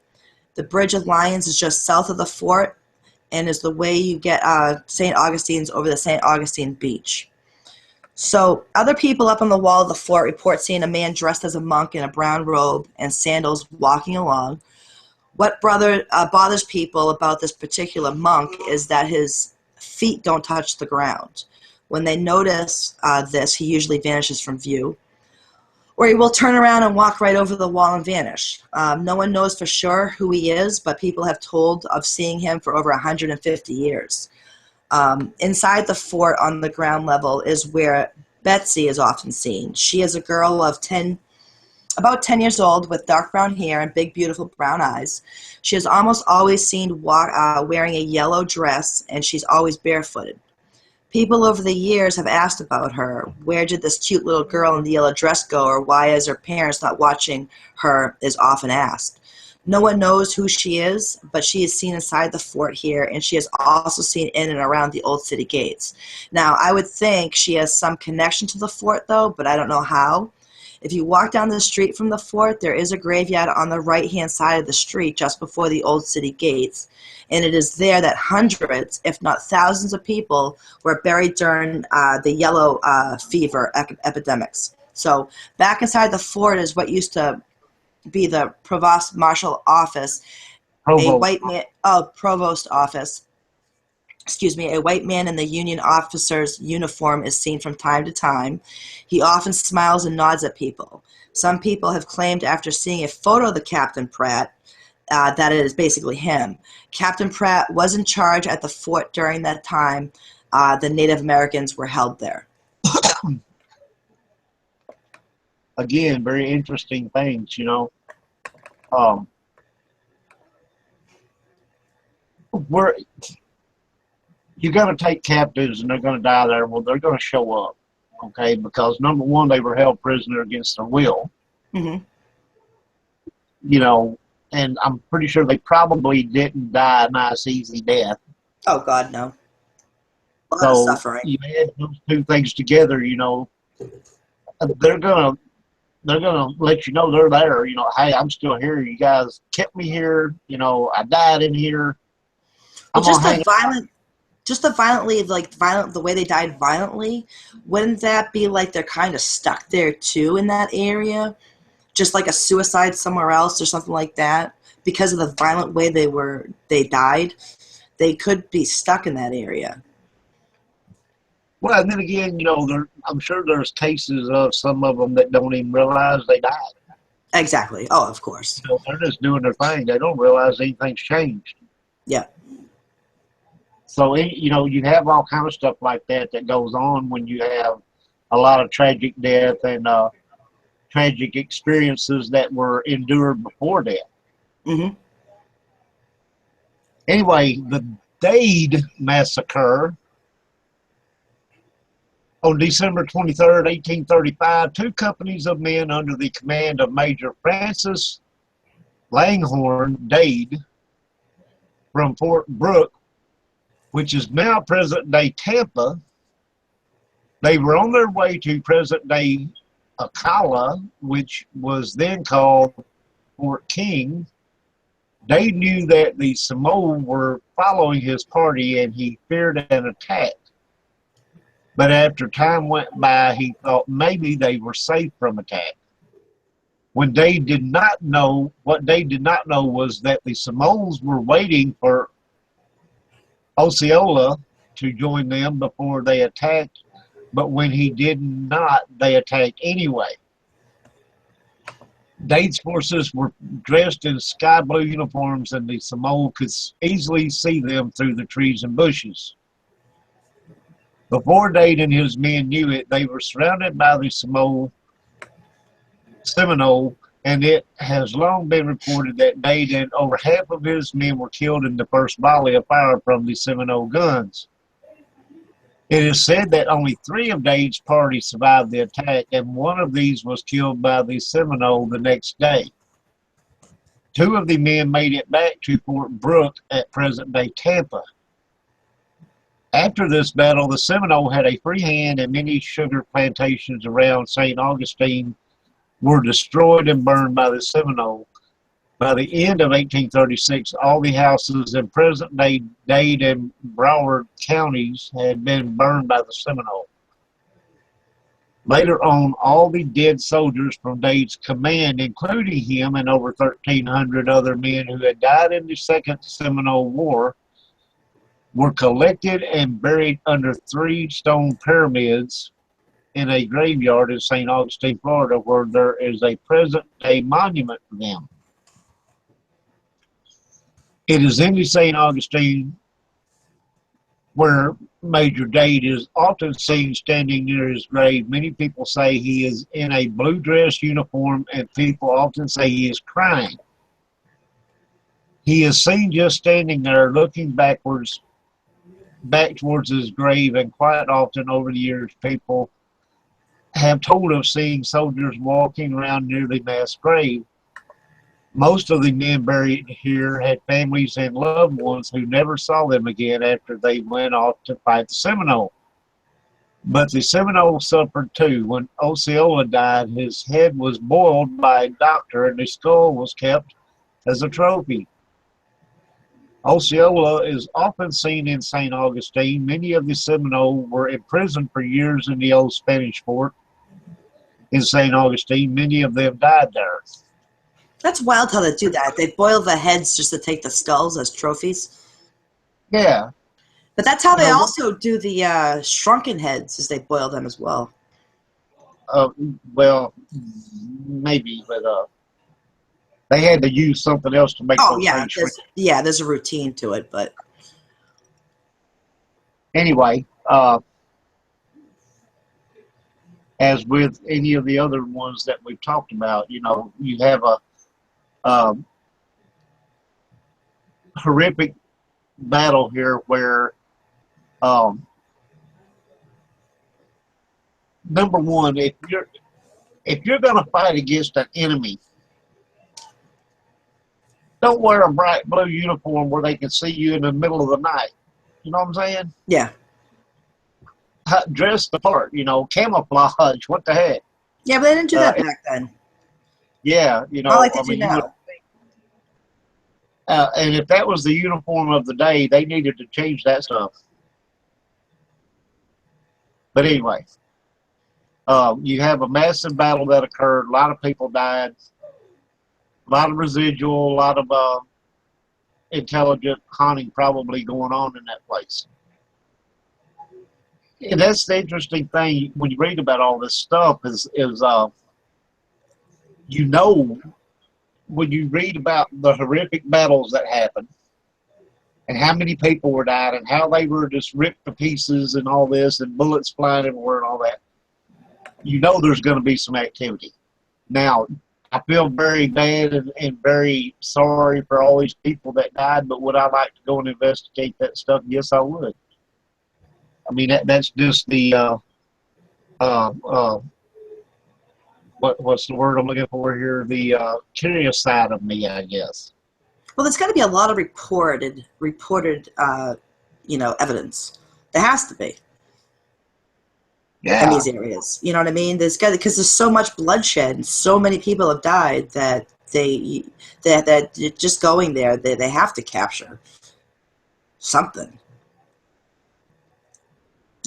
The Bridge of Lions is just south of the fort, and is the way you get St. Augustine's over the St. Augustine beach. So other people up on the wall of the fort report seeing a man dressed as a monk in a brown robe and sandals walking along. What bothers people about this particular monk is that his feet don't touch the ground. When they notice this, he usually vanishes from view. Or he will turn around and walk right over the wall and vanish. No one knows for sure who he is, but people have told of seeing him for over 150 years. Inside the fort on the ground level is where Betsy is often seen. She is a girl of about 10 years old with dark brown hair and big, beautiful brown eyes. She is almost always seen wearing a yellow dress, and she's always barefooted. People over the years have asked about her. Where did this cute little girl in the yellow dress go, or why is her parents not watching her, is often asked. No one knows who she is, but she is seen inside the fort here, and she is also seen in and around the old city gates. Now, I would think she has some connection to the fort, though, but I don't know how. If you walk down the street from the fort, there is a graveyard on the right-hand side of the street just before the old city gates, and it is there that hundreds, if not thousands of people were buried during the yellow fever epidemics. So back inside the fort is what used to be the provost marshal office, provost office. Excuse me, a white man in the Union officer's uniform is seen from time to time. He often smiles and nods at people. Some people have claimed after seeing a photo of the Captain Pratt that it is basically him. Captain Pratt was in charge at the fort during that time the Native Americans were held there. Again, very interesting things, you know. You're going to take captives and they're going to die there. Well, they're going to show up, okay? Because, number one, they were held prisoner against their will. Mm-hmm. You know, and I'm pretty sure they probably didn't die a nice, easy death. Oh, God, no. A lot of suffering. You add those two things together, you know, they're gonna let you know they're there. You know, hey, I'm still here. You guys kept me here. You know, I died in here. Well, the way they died violently, wouldn't that be like they're kind of stuck there too in that area? just like a suicide somewhere else or something like that, because of the violent way they died, they could be stuck in that area. Well, and then again, I'm sure there's cases of some of them that don't even realize they died. Exactly. Oh, of course. So they're just doing their thing. They don't realize anything's changed. Yeah. So, you have all kind of stuff like that goes on when you have a lot of tragic death and tragic experiences that were endured before death. Mm-hmm. Anyway, the Dade Massacre on December 23rd, 1835, two companies of men under the command of Major Francis Langhorne Dade from Fort Brooke, which is now present-day Tampa. They were on their way to present-day Ocala, which was then called Fort King. Dade knew that the Seminole were following his party, and he feared an attack. But after time went by, he thought maybe they were safe from attack. What Dade did not know was that the Seminoles were waiting for Osceola to join them before they attacked, but when he did not, they attacked anyway. Dade's forces were dressed in sky blue uniforms, and the Seminole could easily see them through the trees and bushes. Before Dade and his men knew it, they were surrounded by the Seminole, and it has long been reported that Dade and over half of his men were killed in the first volley of fire from the Seminole guns. It is said that only 3 of Dade's party survived the attack, and one of these was killed by the Seminole the next day. 2 of the men made it back to Fort Brooke at present-day Tampa. After this battle, the Seminole had a free hand, and many sugar plantations around St. Augustine were destroyed and burned by the Seminole. By the end of 1836, all the houses in present-day Dade and Broward counties had been burned by the Seminole. Later on, all the dead soldiers from Dade's command, including him and over 1,300 other men who had died in the Second Seminole War, were collected and buried under 3 stone pyramids in a graveyard in St. Augustine, Florida, where there is a present-day monument to them. It is in the St. Augustine where Major Dade is often seen standing near his grave. Many people say he is in a blue dress uniform, and people often say he is crying. He is seen just standing there looking back towards his grave, and quite often over the years people have told of seeing soldiers walking around near the mass grave. Most of the men buried here had families and loved ones who never saw them again after they went off to fight the Seminole. But the Seminole suffered too. When Osceola died, his head was boiled by a doctor, and the skull was kept as a trophy. Osceola is often seen in St. Augustine. Many of the Seminole were imprisoned for years in the old Spanish fort in St. Augustine. Many of them died there. That's wild how they do that. They boil the heads just to take the skulls as trophies. Yeah. But that's how they also do the shrunken heads, is they boil them as well. Well, maybe, but they had to use something else to make those things shrink. There's a routine to it, but anyway, as with any of the other ones that we've talked about, you have a horrific battle here where number one, if you're going to fight against an enemy, don't wear a bright blue uniform where they can see you in the middle of the night. You know what I'm saying? Yeah. Dress the part, camouflage. What the heck? Yeah, but they didn't do that back then. Yeah, Not like they do now. And if that was the uniform of the day, they needed to change that stuff. But anyway, You have a massive battle that occurred. A lot of people died. A lot of residual. A lot of intelligent hunting probably going on in that place. And that's the interesting thing when you read about all this stuff is you know, when you read about the horrific battles that happened and how many people were died and how they were just ripped to pieces and all this and bullets flying everywhere and all that, you know there's going to be some activity. Now, I feel very bad and very sorry for all these people that died, but would I like to go and investigate that stuff? Yes, I would. I mean, that's just the, what's the word I'm looking for here? The curious side of me, I guess. Well, there's got to be a lot of reported, evidence. There has to be. Yeah. In these areas, you know what I mean? Because there's so much bloodshed and so many people have died that that just going there, they have to capture something.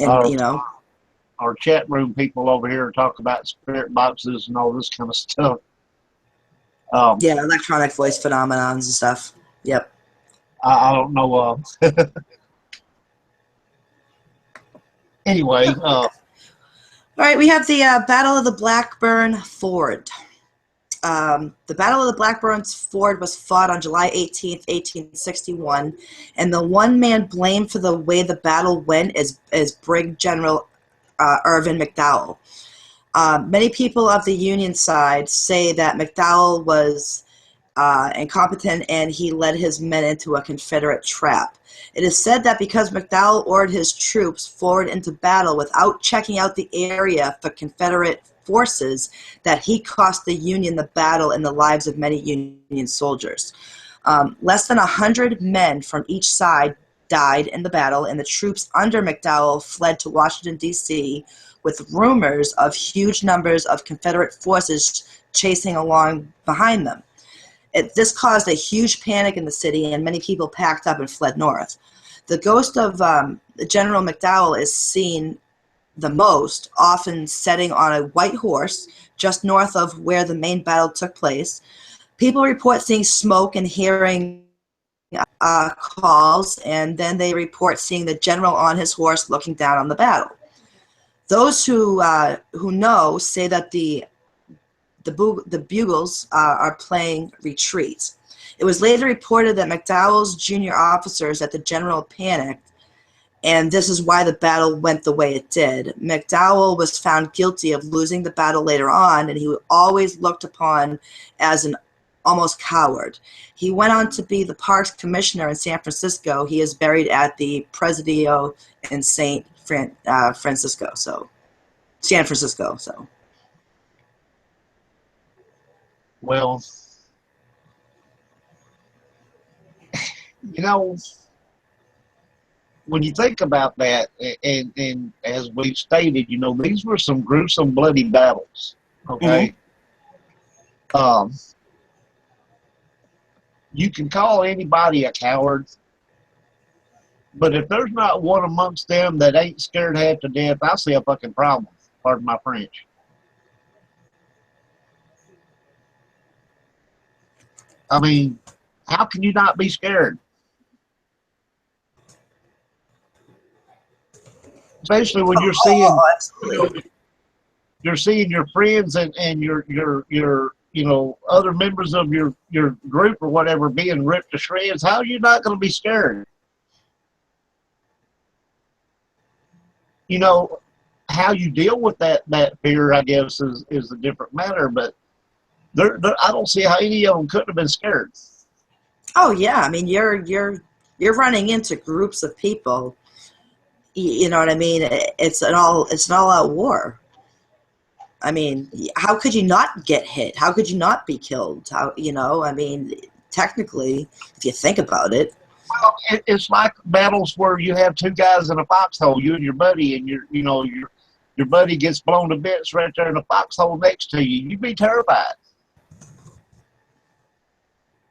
And our chat room people over here talk about spirit boxes and all this kind of stuff. Yeah, electronic voice phenomenons and stuff. Yep. I don't know. Anyway. All right, we have the Battle of the Blackburn Ford. The Battle of the Blackburn Ford was fought on July 18th, 1861, and the one man blamed for the way the battle went is Brig General Irvin McDowell. Many people of the Union side say that McDowell was incompetent and he led his men into a Confederate trap. It is said that because McDowell ordered his troops forward into battle without checking out the area for Confederate forces, that he cost the Union the battle and the lives of many Union soldiers. Less than 100 men from each side died in the battle, and the troops under McDowell fled to Washington, D.C., with rumors of huge numbers of Confederate forces chasing along behind them. This caused a huge panic in the city, and many people packed up and fled north. The ghost of General McDowell is seen the most, often setting on a white horse just north of where the main battle took place. People report seeing smoke and hearing calls, and then they report seeing the general on his horse looking down on the battle. Those who know say that the bugles are playing retreat. It was later reported that McDowell's junior officers at the general panicked, and this is why the battle went the way it did. McDowell was found guilty of losing the battle later on, and he was always looked upon as an almost coward. He went on to be the parks commissioner in San Francisco. He is buried at the Presidio in San Francisco. Well, when you think about that, and as we've stated, these were some gruesome, bloody battles. Okay. Mm-hmm. You can call anybody a coward, but if there's not one amongst them that ain't scared half to death, I see a fucking problem. Pardon my French. I mean, how can you not be scared? Especially when you're seeing your friends and your other members of your group or whatever being ripped to shreds. How are you not going to be scared? How you deal with that fear, I guess, is a different matter. But I don't see how any of them couldn't have been scared. Oh yeah, I mean you're running into groups of people. You know what I mean? It's an all-out war. I mean, how could you not get hit? How could you not be killed? I mean, technically, if you think about it. Well, it's like battles where you have two guys in a foxhole, you and your buddy, and your buddy gets blown to bits right there in the foxhole next to you. You'd be terrified.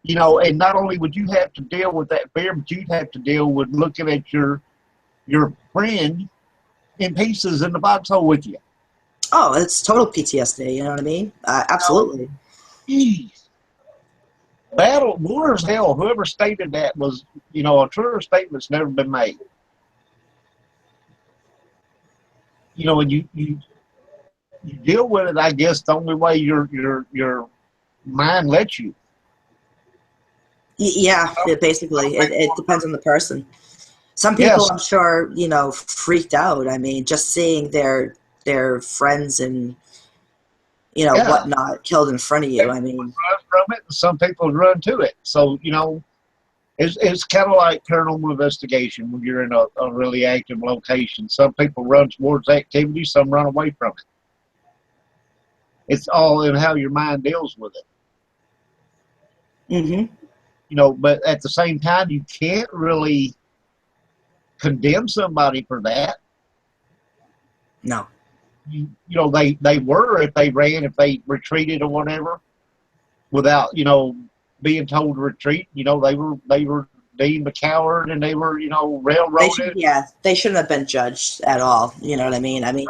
And not only would you have to deal with that fear, but you'd have to deal with looking at your friend in pieces in the foxhole with you. Oh, it's total PTSD. You know what I mean? Absolutely. Jeez. Battle, war as hell. Whoever stated that was, a truer statement's never been made. When you deal with it, I guess the only way your mind lets you. Yeah, basically, it depends on the person. Some people, Yes. I'm sure, freaked out. I mean, just seeing their friends and Yeah. whatnot killed in front of you. I mean, Run from it, and some people run to it. So, it's kind of like paranormal investigation when you're in a really active location. Some people run towards activity, some run away from it. It's all in how your mind deals with it. hmm But at the same time, you can't really condemn somebody for that. no. They were, if they ran, if they retreated or whatever, without, being told to retreat, they were deemed a coward, and they were, railroaded. They shouldn't have been judged at all. You know what I mean? I mean,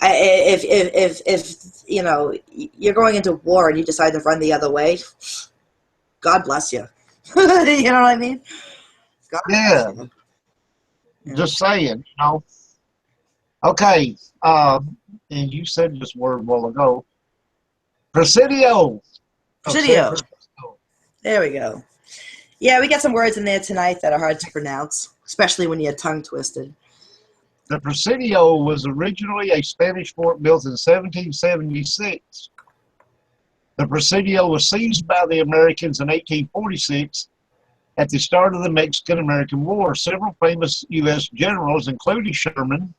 if you're going into war and you decide to run the other way, God bless you. You know what I mean? God bless Yeah, you. Yeah. just saying, Okay, and you said this word a while ago. Presidio of San Presidio. Francisco. There we go. Yeah, we got some words in there tonight that are hard to pronounce, especially when you're tongue twisted. The Presidio was originally a Spanish fort built in 1776. The Presidio was seized by the Americans in 1846 at the start of the Mexican-American War. Several famous U.S. generals, including Sherman,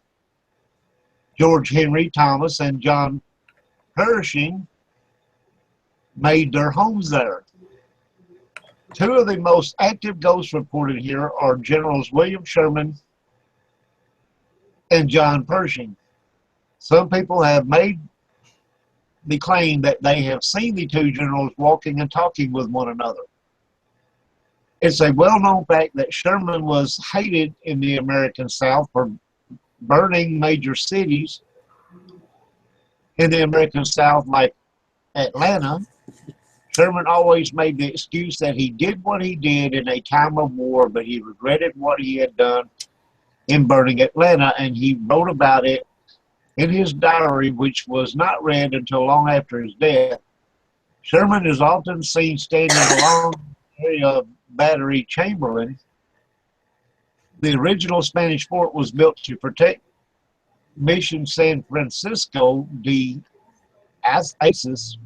George Henry Thomas, and John Pershing, made their homes there. Two of the most active ghosts reported here are Generals William Sherman and John Pershing. Some people have made the claim that they have seen the two generals walking and talking with one another. It's a well-known fact that Sherman was hated in the American South for burning major cities in the American South like Atlanta. Sherman always made the excuse that he did what he did in a time of war, but he regretted what he had done in burning Atlanta, and he wrote about it in his diary, which was not read until long after his death. Sherman is often seen standing along the area of Battery Chamberlain. The original Spanish fort was built to protect Mission San Francisco de Asis.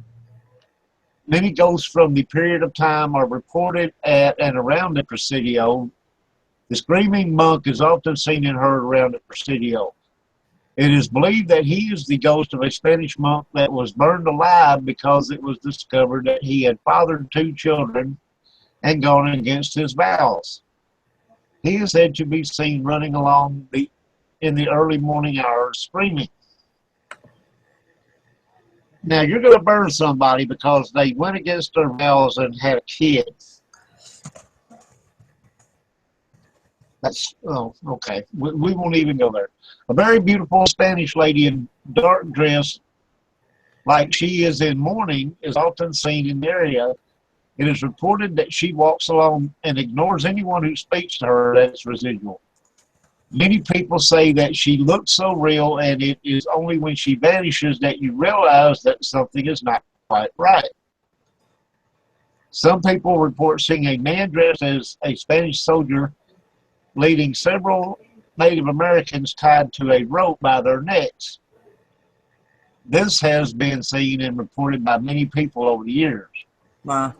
Many ghosts from the period of time are reported at and around the Presidio. The screaming monk is often seen and heard around the Presidio. It is believed that he is the ghost of a Spanish monk that was burned alive because it was discovered that he had fathered two children and gone against his vows. He is said to be seen running along in the early morning hours screaming. Now, you're going to burn somebody because they went against their vows and had a kid. Okay. We won't even go there. A very beautiful Spanish lady in dark dress, like she is in mourning, is often seen in the area. It is reported that she walks along and ignores anyone who speaks to her as residual. Many people say that she looks so real, and it is only when she vanishes that you realize that something is not quite right. Some people report seeing a man dressed as a Spanish soldier leading several Native Americans tied to a rope by their necks. This has been seen and reported by many people over the years. Wow.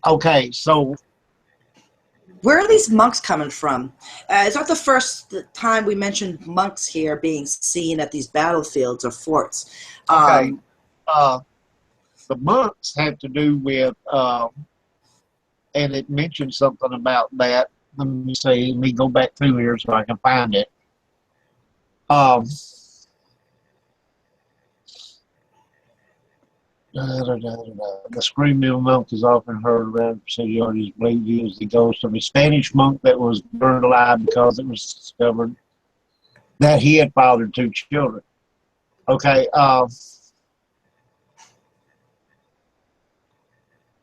Okay, so Where are these monks coming from? It's not the first time we mentioned monks here being seen at these battlefields or forts. okay, the monks have to do with, and it mentioned something about that. Let me see. Let me go back through here so I can find it. The screaming monk is often heard around Presidio. It is believed he is the ghost of a Spanish monk that was burned alive because it was discovered that he had fathered 2 children. Okay. Hold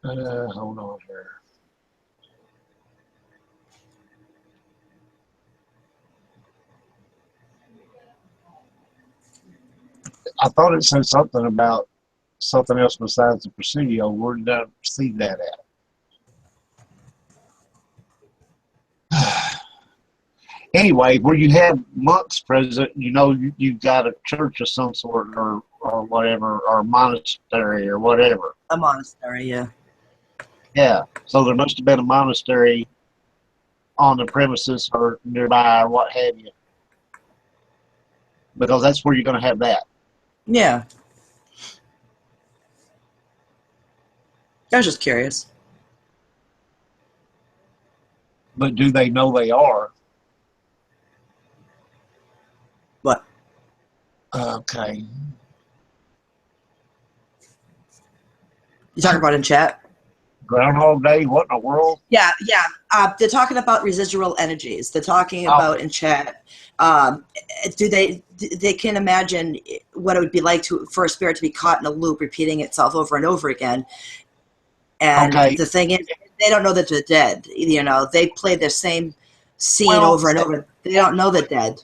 on here. I thought it said something about something else besides the Presidio. Where did I see that at? Anyway, where you have monks present, you've got a church of some sort or whatever, or a monastery or whatever. A monastery, yeah. Yeah. So there must have been a monastery on the premises or nearby or what have you. Because that's where you're going to have that. Yeah. I was just curious. But do they know they are? What? Okay. You talking about in chat? Groundhog Day? What in the world? Yeah. They're talking about residual energies. They're talking about in chat. They can imagine what it would be like for a spirit to be caught in a loop, repeating itself over and over again. And the thing is, they don't know that they're dead. They play the same scene over and over. They don't know they're dead.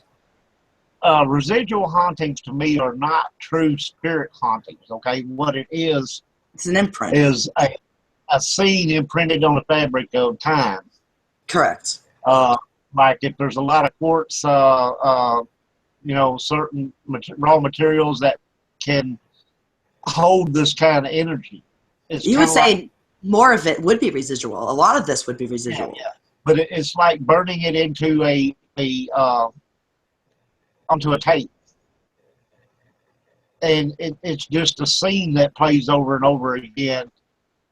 Residual hauntings to me are not true spirit hauntings. Okay, what it is, it's an imprint. Is a scene imprinted on the fabric of time. Correct. Like if there's a lot of quartz, certain raw materials that can hold this kind of energy. You would say more of it would be residual. A lot of this would be residual. Yeah. But it's like burning it into onto a tape. And it's just a scene that plays over and over again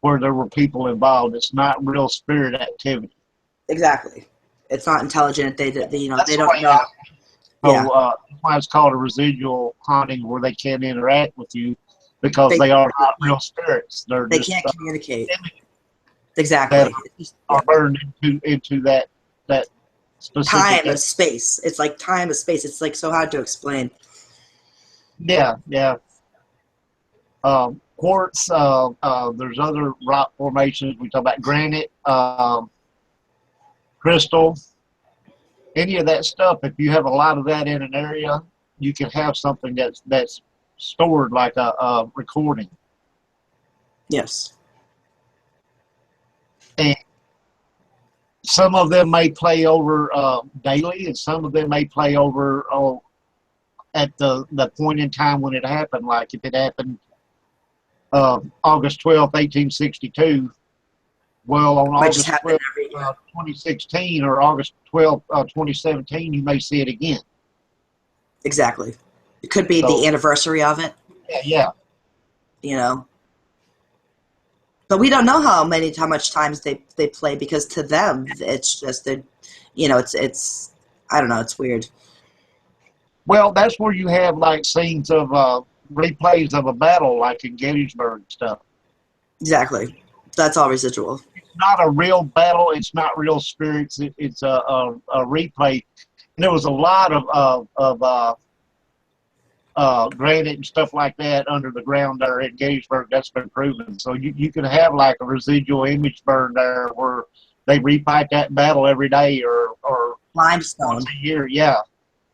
where there were people involved. It's not real spirit activity. Exactly. It's not intelligent. They don't know. So that's why it's called a residual haunting, where they can't interact with you because they are not real spirits. They can't communicate. Exactly. Are burned into that specific time and space. It's like time and space. It's like so hard to explain. Yeah. Quartz. There's other rock formations. We talk about granite, crystal. Any of that stuff. If you have a lot of that in an area, you can have something that's stored like a recording. Yes. And some of them may play over daily, and some of them may play over at the point in time when it happened. Like if it happened August 12th, 1862, well, on August 12th, 2016 or August 12th, 2017, you may see it again. Exactly. It could be the anniversary of it. Yeah. But we don't know how much times they play, because to them it's just it's I don't know, it's weird. Well, that's where you have like scenes of replays of a battle, like in Gettysburg and stuff. Exactly. That's all residual. It's not a real battle. It's not real spirits. It's a replay. And there was a lot of granite and stuff like that under the ground there at Gettysburg. That's been proven. So you can have like a residual image burn there where they refight that battle every day or limestone once a year. Yeah,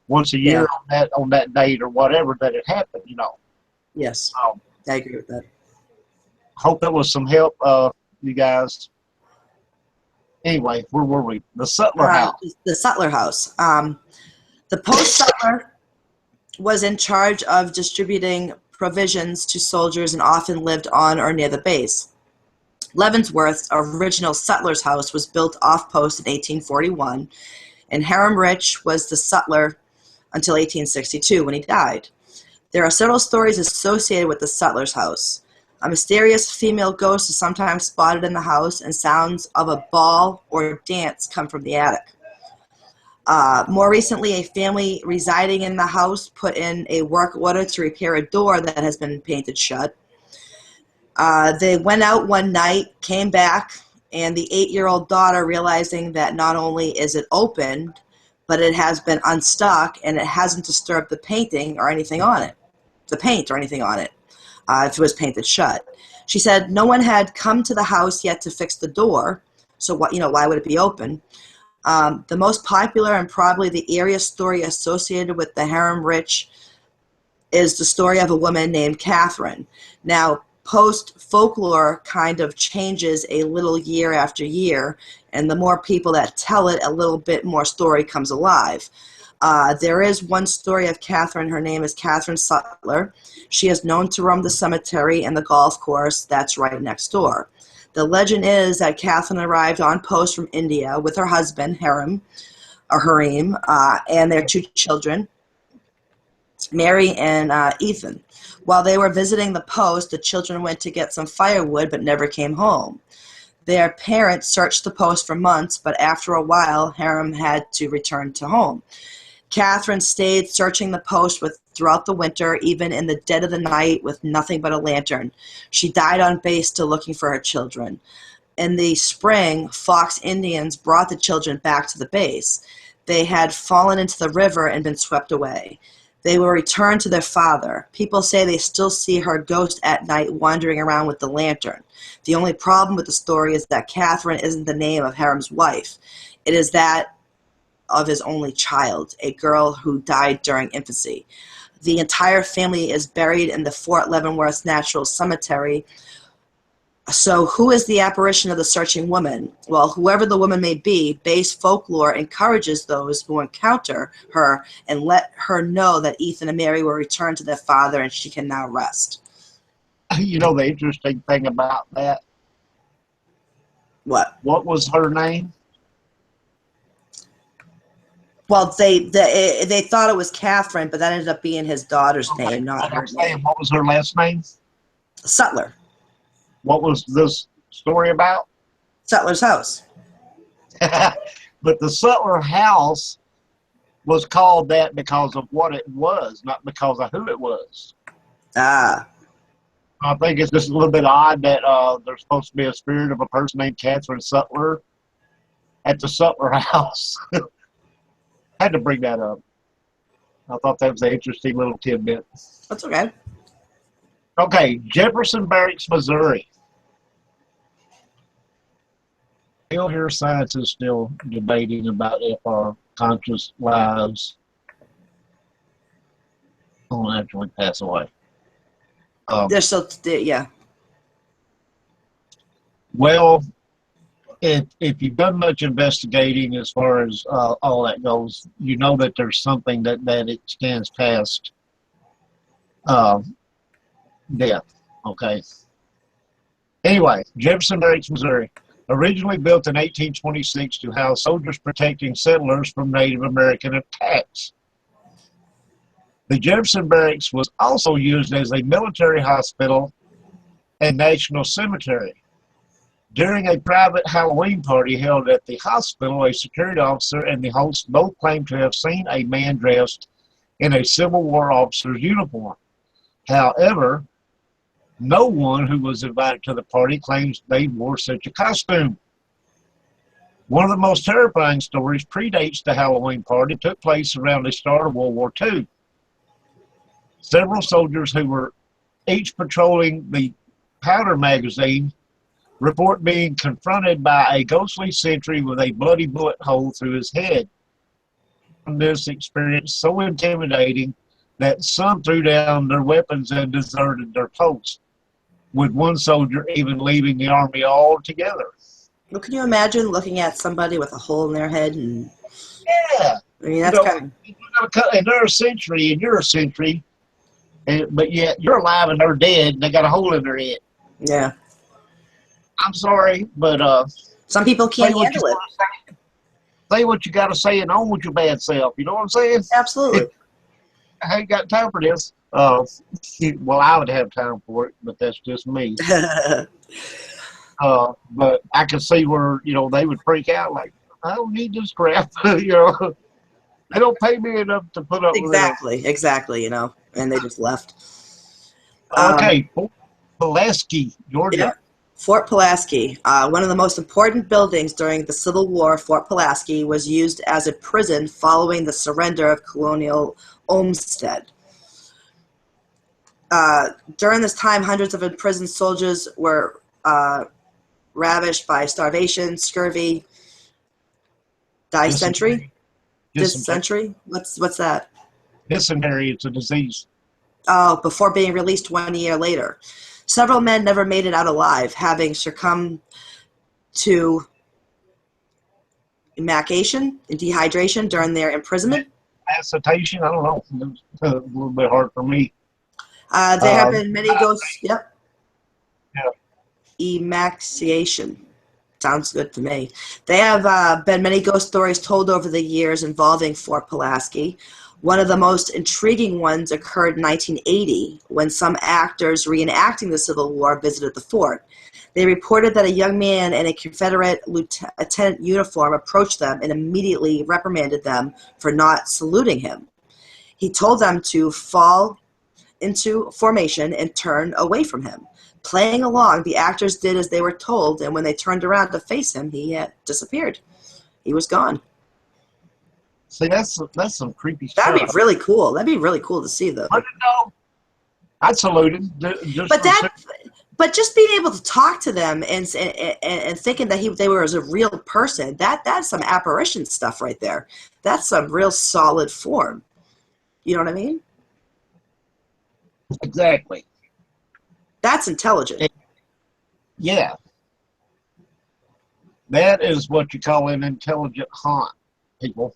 once a year on that date or whatever that it happened. Yes, I agree with that. Hope that was some help, you guys. Anyway, where were we? The Sutler House. The Sutler House. The post-Sutler was in charge of distributing provisions to soldiers and often lived on or near the base. Leavenworth's original Sutler's house was built off-post in 1841, and Hiram Rich was the sutler until 1862 when he died. There are several stories associated with the Sutler's house. A mysterious female ghost is sometimes spotted in the house, and sounds of a ball or dance come from the attic. More recently, a family residing in the house put in a work order to repair a door that has been painted shut. They went out one night, came back, and the 8-year-old daughter, realizing that not only is it opened, but it has been unstuck and it hasn't disturbed the painting or anything on it, the paint or anything on it, if it was painted shut. She said no one had come to the house yet to fix the door, so what, why would it be open? The most popular and probably the eeriest story associated with the harem rich is the story of a woman named Catherine. Now, post-folklore kind of changes a little year after year, and the more people that tell it, a little bit more story comes alive. There is one story of Catherine. Her name is Catherine Sutler. She is known to roam the cemetery and the golf course that's right next door. The legend is that Catherine arrived on post from India with her husband, Harem, and their 2 children, Mary and Ethan. While they were visiting the post, the children went to get some firewood but never came home. Their parents searched the post for months, but after a while, Harem had to return to home. Catherine stayed searching the post throughout the winter, even in the dead of the night, with nothing but a lantern. She died on base still looking for her children. In the spring, Fox Indians brought the children back to the base. They had fallen into the river and been swept away. They were returned to their father. People say they still see her ghost at night wandering around with the lantern. The only problem with the story is that Catherine isn't the name of Harem's wife. It is that of his only child, a girl who died during infancy. The entire family is buried in the Fort Leavenworth Natural Cemetery. So who is the apparition of the searching woman? Well, whoever the woman may be, base folklore encourages those who encounter her and let her know that Ethan and Mary will return to their father and she can now rest. You know the interesting thing about that? What? What was her name? Well, they thought it was Catherine, but that ended up being his daughter's name, not her name. What was her last name? Sutler. What was this story about? Sutler's house. But the Sutler house was called that because of what it was, not because of who it was. Ah. I think it's just a little bit odd that there's supposed to be a spirit of a person named Catherine Sutler at the Sutler house. Had to bring that up. I thought that was an interesting little tidbit. That's okay. Okay, Jefferson Barracks, Missouri. You'll hear scientists still debating about if our conscious lives will naturally pass away. They're still, yeah. Well, if you've done much investigating as far as all that goes, you know that there's something that it stands past death. Okay. Anyway, Jefferson Barracks, Missouri, originally built in 1826 to house soldiers protecting settlers from Native American attacks. The Jefferson Barracks was also used as a military hospital and national cemetery. During a private Halloween party held at the hospital, a security officer and the host both claimed to have seen a man dressed in a Civil War officer's uniform. However, no one who was invited to the party claims they wore such a costume. One of the most terrifying stories predates the Halloween party, took place around the start of World War II. Several soldiers who were each patrolling the powder magazine report being confronted by a ghostly sentry with a bloody bullet hole through his head. This experience so intimidating that some threw down their weapons and deserted their post, with one soldier even leaving the army altogether. Well, can you imagine looking at somebody with a hole in their head? And yeah. I mean, that's kind of... And they're a sentry, and you're a sentry, but yet you're alive and they're dead, and they got a hole in their head. Yeah. I'm sorry, but some people can't handle it. Say what you got to say and on with your bad self. You know what I'm saying? Absolutely. I ain't got time for this. Well, I would have time for it, but that's just me. But I can see where, they would freak out like, I don't need this crap. They don't pay me enough to put up with it. Exactly, and they just left. Okay, Pulaski, Georgia. Yeah. Fort Pulaski, one of the most important buildings during the Civil War. Fort Pulaski was used as a prison following the surrender of Colonial Olmsted. During this time, hundreds of imprisoned soldiers were ravished by starvation, scurvy, dysentery. Dysentery? What's that? Dysentery, it's a disease. Oh, before being released 1 year later. Several men never made it out alive, having succumbed to emaciation and dehydration during their imprisonment. Acetation, I don't know. It's a little bit hard for me. There have been many ghosts. Yep. Yeah. Emaciation. Sounds good to me. There have been many ghost stories told over the years involving Fort Pulaski. One of the most intriguing ones occurred in 1980 when some actors reenacting the Civil War visited the fort. They reported that a young man in a Confederate lieutenant uniform approached them and immediately reprimanded them for not saluting him. He told them to fall into formation and turn away from him. Playing along, the actors did as they were told, and when they turned around to face him, he had disappeared. He was gone. See, that's some creepy stuff. That'd be really cool. That'd be really cool to see, though. I'd salute him. But just being able to talk to them and thinking that they were as a real person, that's some apparition stuff right there. That's some real solid form. You know what I mean? Exactly. That's intelligent. Yeah. That is what you call an intelligent haunt, people.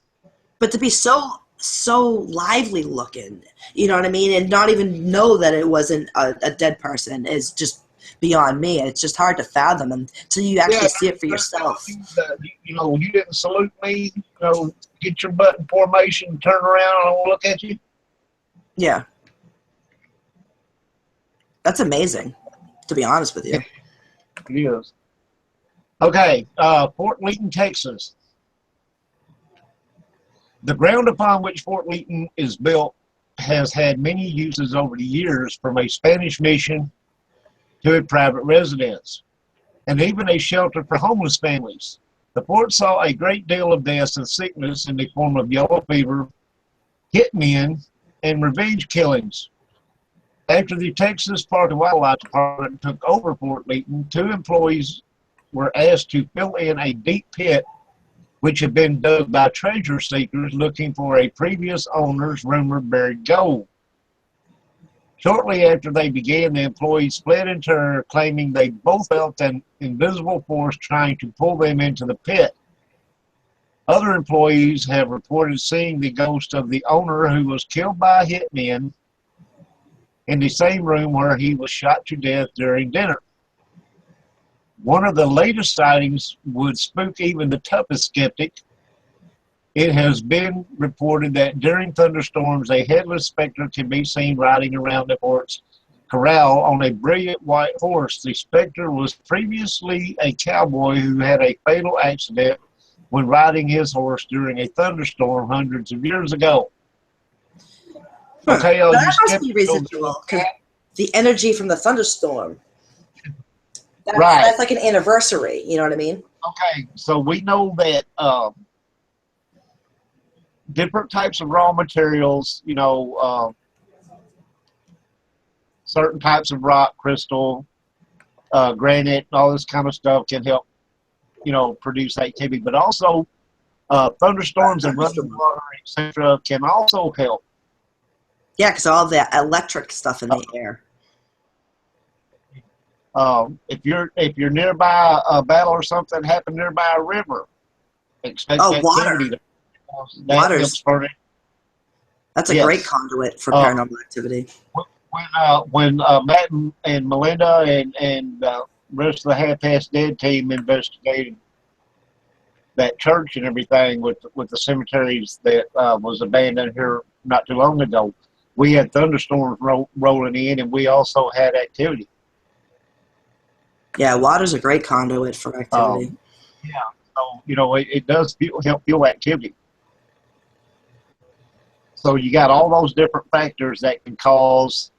But to be so lively looking, you know what I mean, and not even know that it wasn't a dead person is just beyond me. It's just hard to fathom until you actually see it for yourself. You didn't salute me. Get your butt in formation, turn around, and I'll look at you. Yeah. That's amazing, to be honest with you. It is. Okay, Fort Leaton, Texas. The ground upon which Fort Leaton is built has had many uses over the years, from a Spanish mission to a private residence, and even a shelter for homeless families. The fort saw a great deal of death and sickness in the form of yellow fever, hitmen, and revenge killings. After the Texas Park and Wildlife Department took over Fort Leaton, 2 employees were asked to fill in a deep pit which had been dug by treasure seekers looking for a previous owner's rumored buried gold. Shortly after they began, the employees fled in terror, claiming they both felt an invisible force trying to pull them into the pit. Other employees have reported seeing the ghost of the owner, who was killed by hitmen, in the same room where he was shot to death during dinner. One of the latest sightings would spook even the toughest skeptic. It has been reported that during thunderstorms, a headless specter can be seen riding around the fort's corral on a brilliant white horse. The specter was previously a cowboy who had a fatal accident when riding his horse during a thunderstorm hundreds of years ago. Okay, that must be residual, because the energy from the thunderstorm. That's like an anniversary, you know what I mean? Okay, so we know that different types of raw materials, certain types of rock, crystal, granite, all this kind of stuff can help, produce activity. But also thunderstorms and running water, etc., can also help. Yeah, because all the electric stuff in the air. If you're nearby a battle or something happened nearby a river, expect water. That's a great conduit for paranormal activity. When Matt and Melinda and the rest of the Half-Past Dead team investigated that church and everything with the cemeteries that was abandoned here not too long ago, we had thunderstorms rolling in, and we also had activity. Yeah, water's a great conduit for activity. So, it does help fuel activity. So you got all those different factors that can cause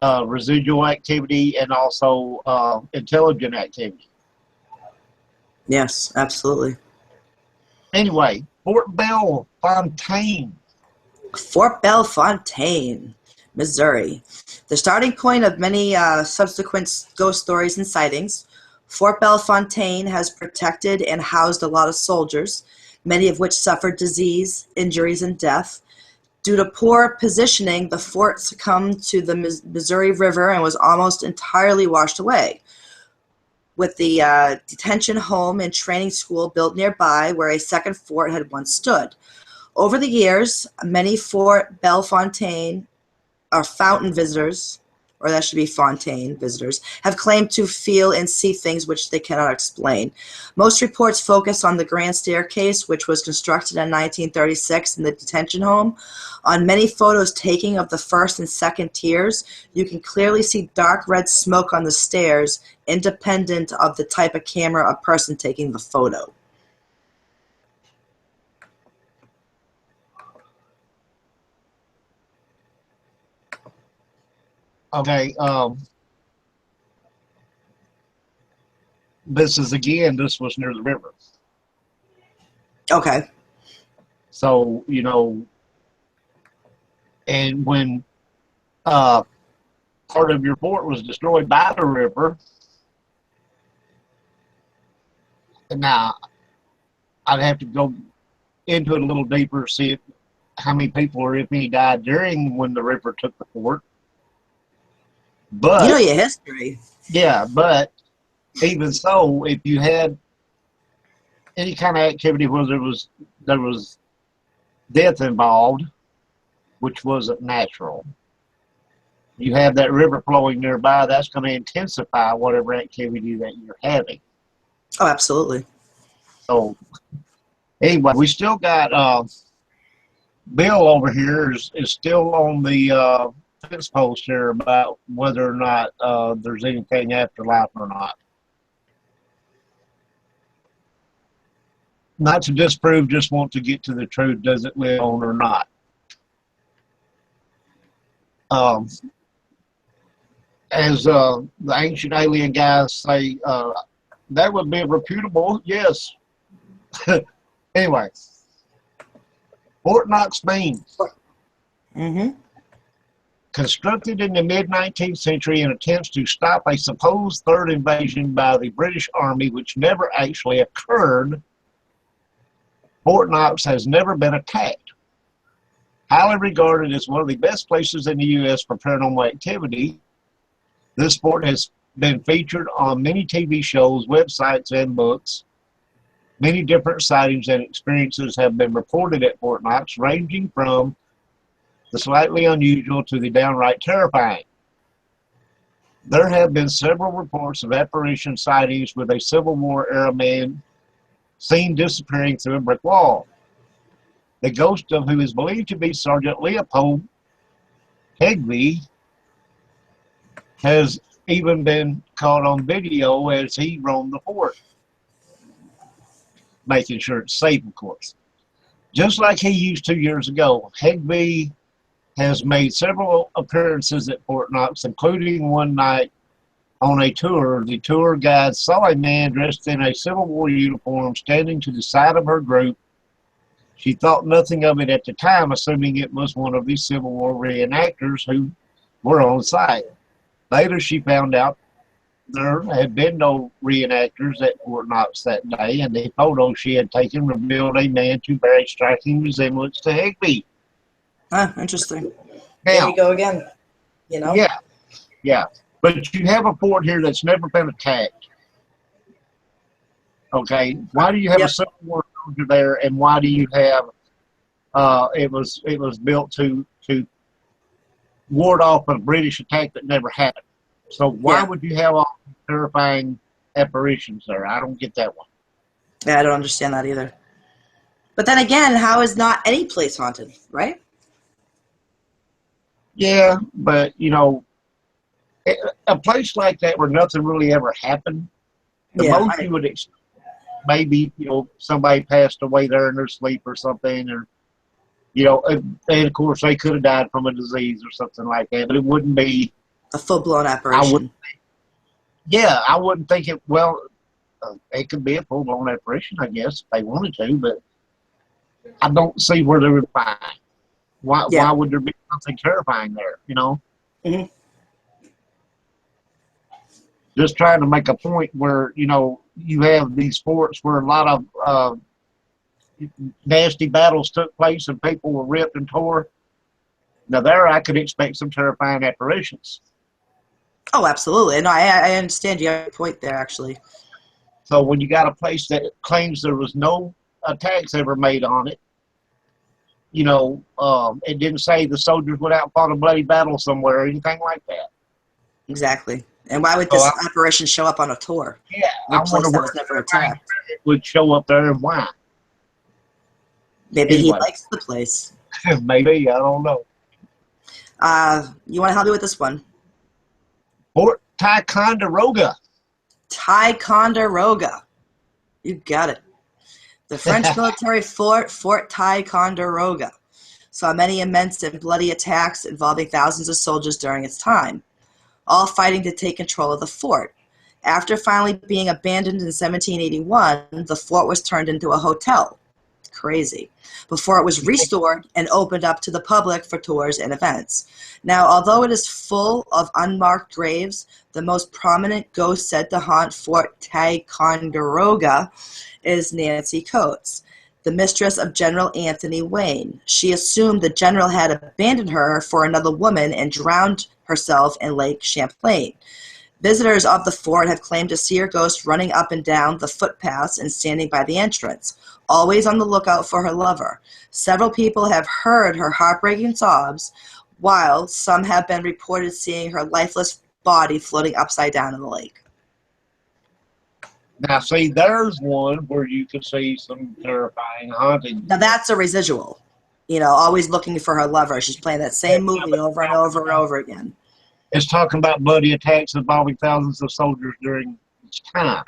residual activity and also intelligent activity. Yes, absolutely. Anyway, Fort Bellefontaine. Fort Bellefontaine, Missouri. The starting point of many subsequent ghost stories and sightings. Fort Bellefontaine has protected and housed a lot of soldiers, many of which suffered disease, injuries, and death. Due to poor positioning, the fort succumbed to the Missouri River and was almost entirely washed away. With the detention home and training school built nearby, where a second fort had once stood. Over the years, many Fort Bellefontaine or fountain visitors, or that should be Fontaine visitors, have claimed to feel and see things which they cannot explain. Most reports focus on the grand staircase, which was constructed in 1936 in the detention home. On many photos taken of the first and second tiers, you can clearly see dark red smoke on the stairs, independent of the type of camera or person taking the photo. Okay, this was near the river. Okay. So, and when part of your fort was destroyed by the river, now I'd have to go into it a little deeper, see how many people or if any died during when the river took the fort. But you know your history. Yeah, but even so, if you had any kind of activity where there was death involved, which wasn't natural, you have that river flowing nearby, that's going to intensify whatever activity that you're having. Oh, absolutely. So anyway, we still got Bill over here is still on the fence post here about whether or not there's anything afterlife or not. Not to disprove, just want to get to the truth. Does it live on or not? As the ancient alien guys say, that would be reputable, yes. Anyway, Fort Knox, Maine. Mm-hmm. Constructed in the mid-19th century in attempts to stop a supposed third invasion by the British Army, which never actually occurred, Fort Knox has never been attacked. Highly regarded as one of the best places in the U.S. for paranormal activity, this fort has been featured on many TV shows, websites, and books. Many different sightings and experiences have been reported at Fort Knox, ranging from the slightly unusual to the downright terrifying. There have been several reports of apparition sightings with a Civil War era man seen disappearing through a brick wall. The ghost of who is believed to be Sergeant Leopold Hegby has even been caught on video as he roamed the fort, making sure it's safe, of course. Just like he used 2 years ago, Hegby has made several appearances at Fort Knox, including one night on a tour. The tour guide saw a man dressed in a Civil War uniform standing to the side of her group. She thought nothing of it at the time, assuming it was one of the Civil War reenactors who were on site. Later, she found out there had been no reenactors at Fort Knox that day, and the photo she had taken revealed a man to bear a striking resemblance to Hegby. Ah, interesting. Now, there you go again. Yeah. But you have a fort here that's never been attacked. Okay, why do you have a Civil War soldier there, and why do you have it was built to ward off a British attack that never happened? So why would you have all these terrifying apparitions there? I don't get that one. Yeah, I don't understand that either. But then again, how is not any place haunted, right? Yeah, but a place like that where nothing really ever happened, the most you would expect, maybe somebody passed away there in their sleep or something, or and of course they could have died from a disease or something like that, but it wouldn't be A full-blown I would, apparition. yeah, I wouldn't think it. Well, it could be a full-blown apparition, I guess, if they wanted to, but I don't see where they would find. Why? Yeah. Why would there be something terrifying there? You know, Hmm. just trying to make a point where you have these forts where a lot of nasty battles took place and people were ripped and tore. Now there, I could expect some terrifying apparitions. Oh, absolutely. No, I understand you have a point there, actually. So when you got a place that claims there was no attacks ever made on it, it didn't say the soldiers went out and fought a bloody battle somewhere or anything like that. Exactly. And why would So this apparition show up on a tour? yeah, In a I wonder place that where was never attacked. it would show up there and why. Maybe he Anyway, likes the place. maybe, I don't know. You want to help me with this one? Fort Ticonderoga. Ticonderoga. You got it. The French military Fort Ticonderoga, saw many immense and bloody attacks involving thousands of soldiers during its time, all fighting to take control of the fort. After finally being abandoned in 1781, the fort was turned into a hotel. Crazy. Before it was restored and opened up to the public for tours and events. Now, although it is full of unmarked graves, the most prominent ghost said to haunt Fort Ticonderoga is Nancy Coates, the mistress of General Anthony Wayne. She assumed the general had abandoned her for another woman and drowned herself in Lake Champlain. Visitors of the fort have claimed to see her ghost running up and down the footpaths and standing by the entrance, always on the lookout for her lover. Several people have heard her heartbreaking sobs, while some have been reported seeing her lifeless body floating upside down in the lake. Now, see, there's one where you could see some terrifying haunting. Now that's a residual. Always looking for her lover. She's playing that same movie over and over and over again. It's talking about bloody attacks involving thousands of soldiers during its time.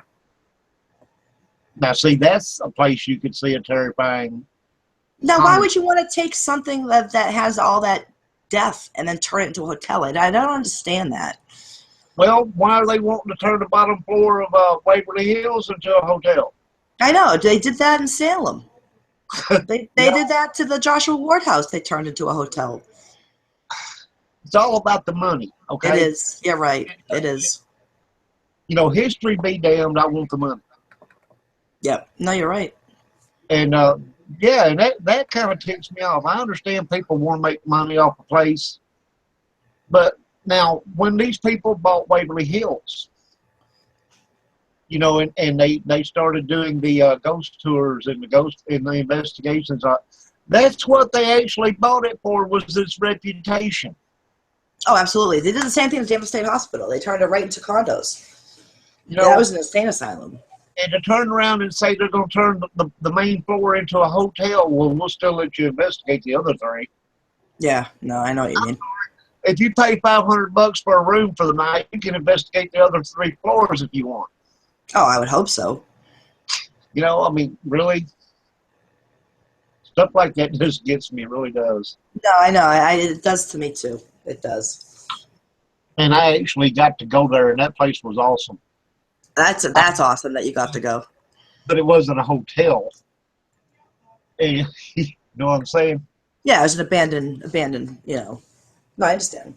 Now, see, that's a place you could see a terrifying. Now, why would you want to take something that has all that death and then turn it into a hotel? I don't understand that. Well, why are they wanting to turn the bottom floor of Waverly Hills into a hotel? I know. They did that in Salem. They did that to the Joshua Ward house. They turned into a hotel. It's all about the money, okay? It is. You're right. It is. History be damned, I want the money. Yep. No, you're right. And, yeah, and that kind of ticks me off. I understand people want to make money off a place, but now, when these people bought Waverly Hills, and they started doing the ghost tours and the investigations, that's what they actually bought it for, was its reputation. Oh, absolutely. They did the same thing with James State Hospital. They turned it right into condos. That was an insane asylum. And to turn around and say they're going to turn the main floor into a hotel, well, we'll still let you investigate the other three. Yeah, no, I know what you mean. If you pay $500 for a room for the night, you can investigate the other 3 floors if you want. Oh, I would hope so. I mean, really? Stuff like that just gets me, it really does. No, I know. It does to me, too. It does. And I actually got to go there, and that place was awesome. That's awesome that you got to go. But it wasn't a hotel. And, you know what I'm saying? Yeah, it was an abandoned, No, I understand.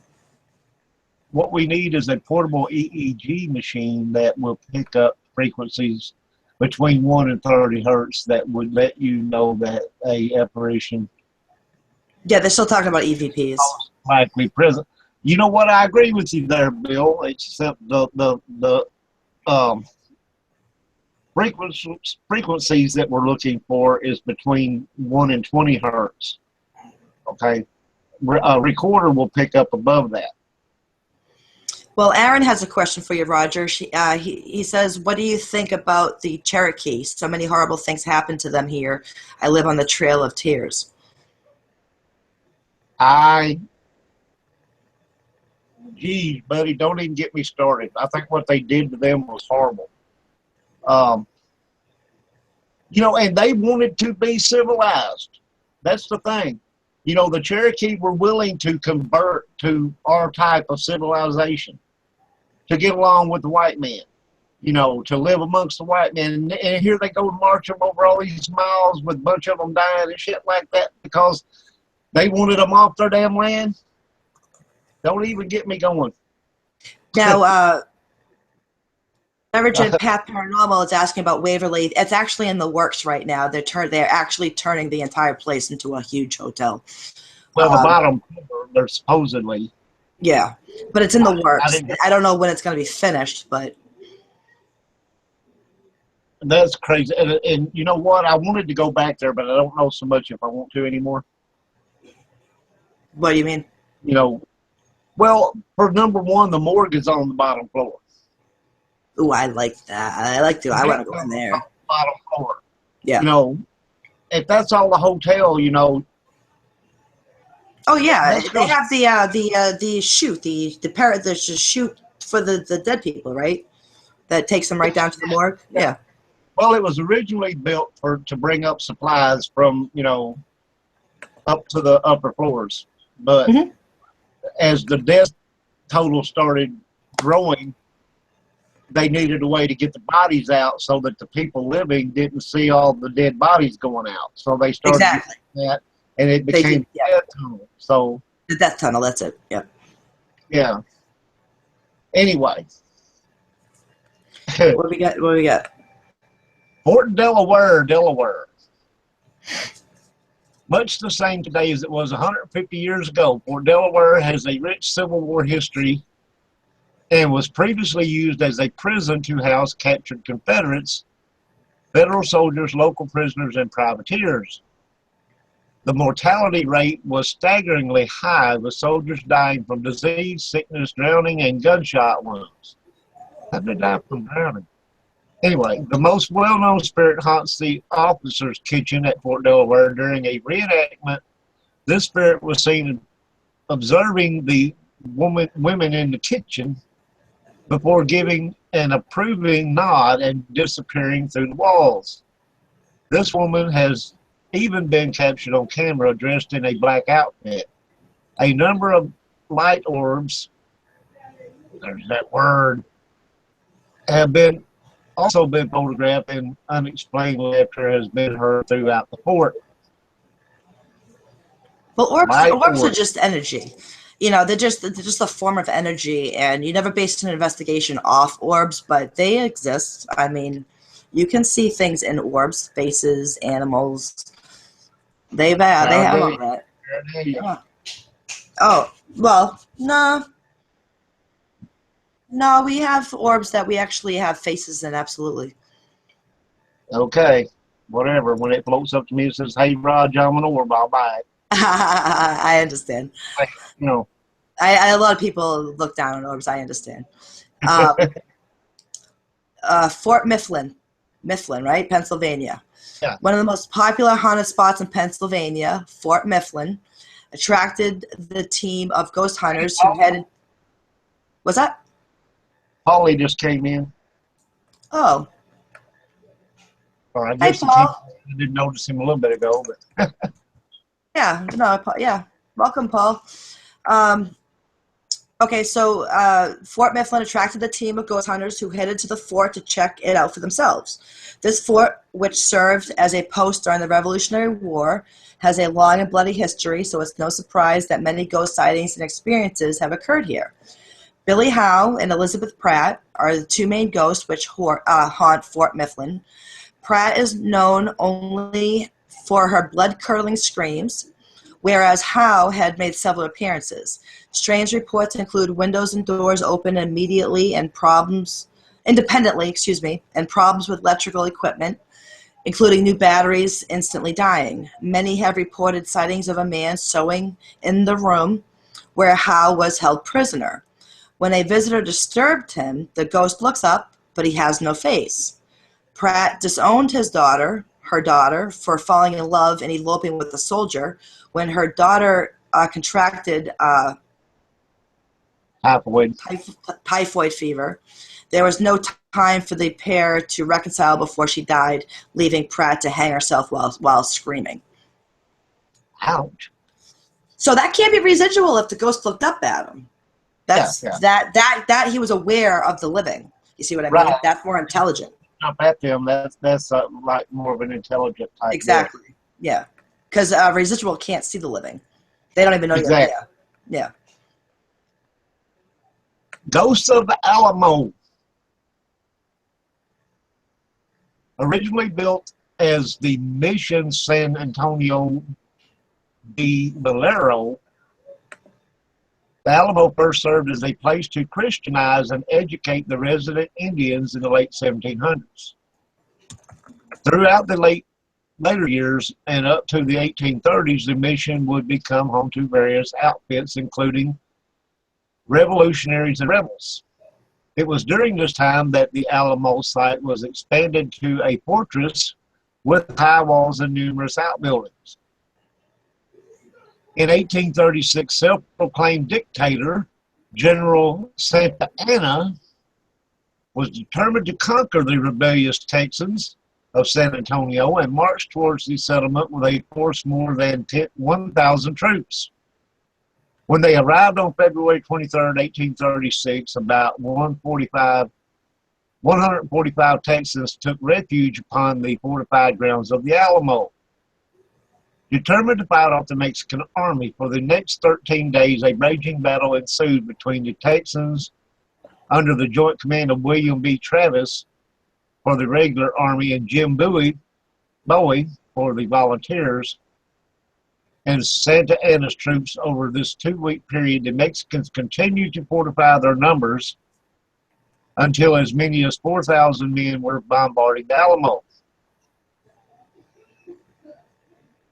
What we need is a portable EEG machine that will pick up frequencies between 1 and 30 hertz that would let you know that a apparition. Yeah, they're still talking about EVPs. Likely present. You know what? I agree with you there, Bill. Except the frequencies that we're looking for is between 1 and 20 hertz. Okay, a recorder will pick up above that. Well, Aaron has a question for you, Roger. He says, what do you think about the Cherokee? So many horrible things happen to them here. I live on the Trail of Tears. Geez, buddy, don't even get me started. I think what they did to them was horrible. And they wanted to be civilized. That's the thing. You know, the Cherokee were willing to convert to our type of civilization to get along with the white men, you know, to live amongst the white men. And here they go marching over all these miles with a bunch of them dying and shit like that because they wanted them off their damn land. Don't even get me going. Now, Average and Pat Paranormal is asking about Waverly. It's actually in the works right now. They're actually turning the entire place into a huge hotel. Well, the bottom floor, they're supposedly. Yeah, but it's in the works. I don't know when it's going to be finished, but that's crazy. And you know what? I wanted to go back there, but I don't know so much if I want to anymore. What do you mean? You know, well, for number one, the morgue is on the bottom floor. Ooh, I like that. I want to go in there. Bottom floor. Yeah. You know, if that's all the hotel, you know. Oh yeah, they have the chute, the chute for the dead people, right? That takes them right down to the morgue. Yeah. Well, it was originally built to bring up supplies from, you know, up to the upper floors, but as the death total started growing, they needed a way to get the bodies out so that the people living didn't see all the dead bodies going out. So they started that, and it became the death tunnel. So the death tunnel. That's it. Yeah. Yeah. Anyway, what we got? Fort Delaware, Delaware. Much the same today as it was 150 years ago, Fort Delaware has a rich Civil War history and was previously used as a prison to house captured Confederates, federal soldiers, local prisoners, and privateers. The mortality rate was staggeringly high, with soldiers dying from disease, sickness, drowning, and gunshot wounds. How did they die from drowning? Anyway, the most well-known spirit haunts the officers' kitchen at Fort Delaware during a reenactment. This spirit was seen observing the women in the kitchen before giving an approving nod and disappearing through the walls. This woman has even been captured on camera dressed in a black outfit. A number of light orbs, there's that word, have also been photographed, and unexplained laughter has been heard throughout the fort. Well, orbs are just energy. You know, they're just a form of energy, and you never based an investigation off orbs, but they exist. I mean, you can see things in orbs, faces, animals. They have all that. Yeah. Oh, well, no, we have orbs that we actually have faces in, absolutely. Okay, whatever. When it floats up to me and says, "Hey, Rod, I'm an orb," I'll buy it. I understand. You know. A lot of people look down on orbs. I understand. Fort Mifflin, right? Pennsylvania. Yeah. One of the most popular haunted spots in Pennsylvania, Fort Mifflin, attracted the team of ghost hunters who headed. What's that? Paulie just came in. Oh. Or I guess I didn't notice him a little bit ago, but. Yeah. Welcome, Paul. Okay, so Fort Mifflin attracted the team of ghost hunters who headed to the fort to check it out for themselves. This fort, which served as a post during the Revolutionary War, has a long and bloody history, so it's no surprise that many ghost sightings and experiences have occurred here. Billy Howe and Elizabeth Pratt are the two main ghosts which haunt Fort Mifflin. Pratt is known only for her blood-curdling screams, whereas Howe had made several appearances. Strange reports include windows and doors open independently, and problems with electrical equipment, including new batteries instantly dying. Many have reported sightings of a man sewing in the room where Howe was held prisoner. When a visitor disturbed him, the ghost looks up, but he has no face. Pratt disowned her daughter, for falling in love and eloping with a soldier. When her daughter contracted typhoid fever, there was no time for the pair to reconcile before she died, leaving Pratt to hang herself while screaming. Ouch. So that can't be residual if the ghost looked up at him. That's Yeah. that he was aware of the living. You see what I mean? Right. That's more intelligent. Up at them, that's like more of an intelligent type. Exactly. Deal. Yeah. Because residual can't see the living. They don't even know you're there. Yeah. Ghosts of the Alamo. Originally built as the Mission San Antonio de Valero, the Alamo first served as a place to Christianize and educate the resident Indians in the late 1700s. Throughout the later years and up to the 1830s, the mission would become home to various outfits, including revolutionaries and rebels. It was during this time that the Alamo site was expanded to a fortress with high walls and numerous outbuildings. In 1836, self-proclaimed dictator General Santa Anna was determined to conquer the rebellious Texans of San Antonio and marched towards the settlement with a force more than 1,000 troops. When they arrived on February 23, 1836, about 145 Texans took refuge upon the fortified grounds of the Alamo. Determined to fight off the Mexican army, for the next 13 days, a raging battle ensued between the Texans under the joint command of William B. Travis for the regular army and Jim Bowie for the volunteers, and Santa Anna's troops. Over this 2-week period, the Mexicans continued to fortify their numbers until as many as 4,000 men were bombarding the Alamo.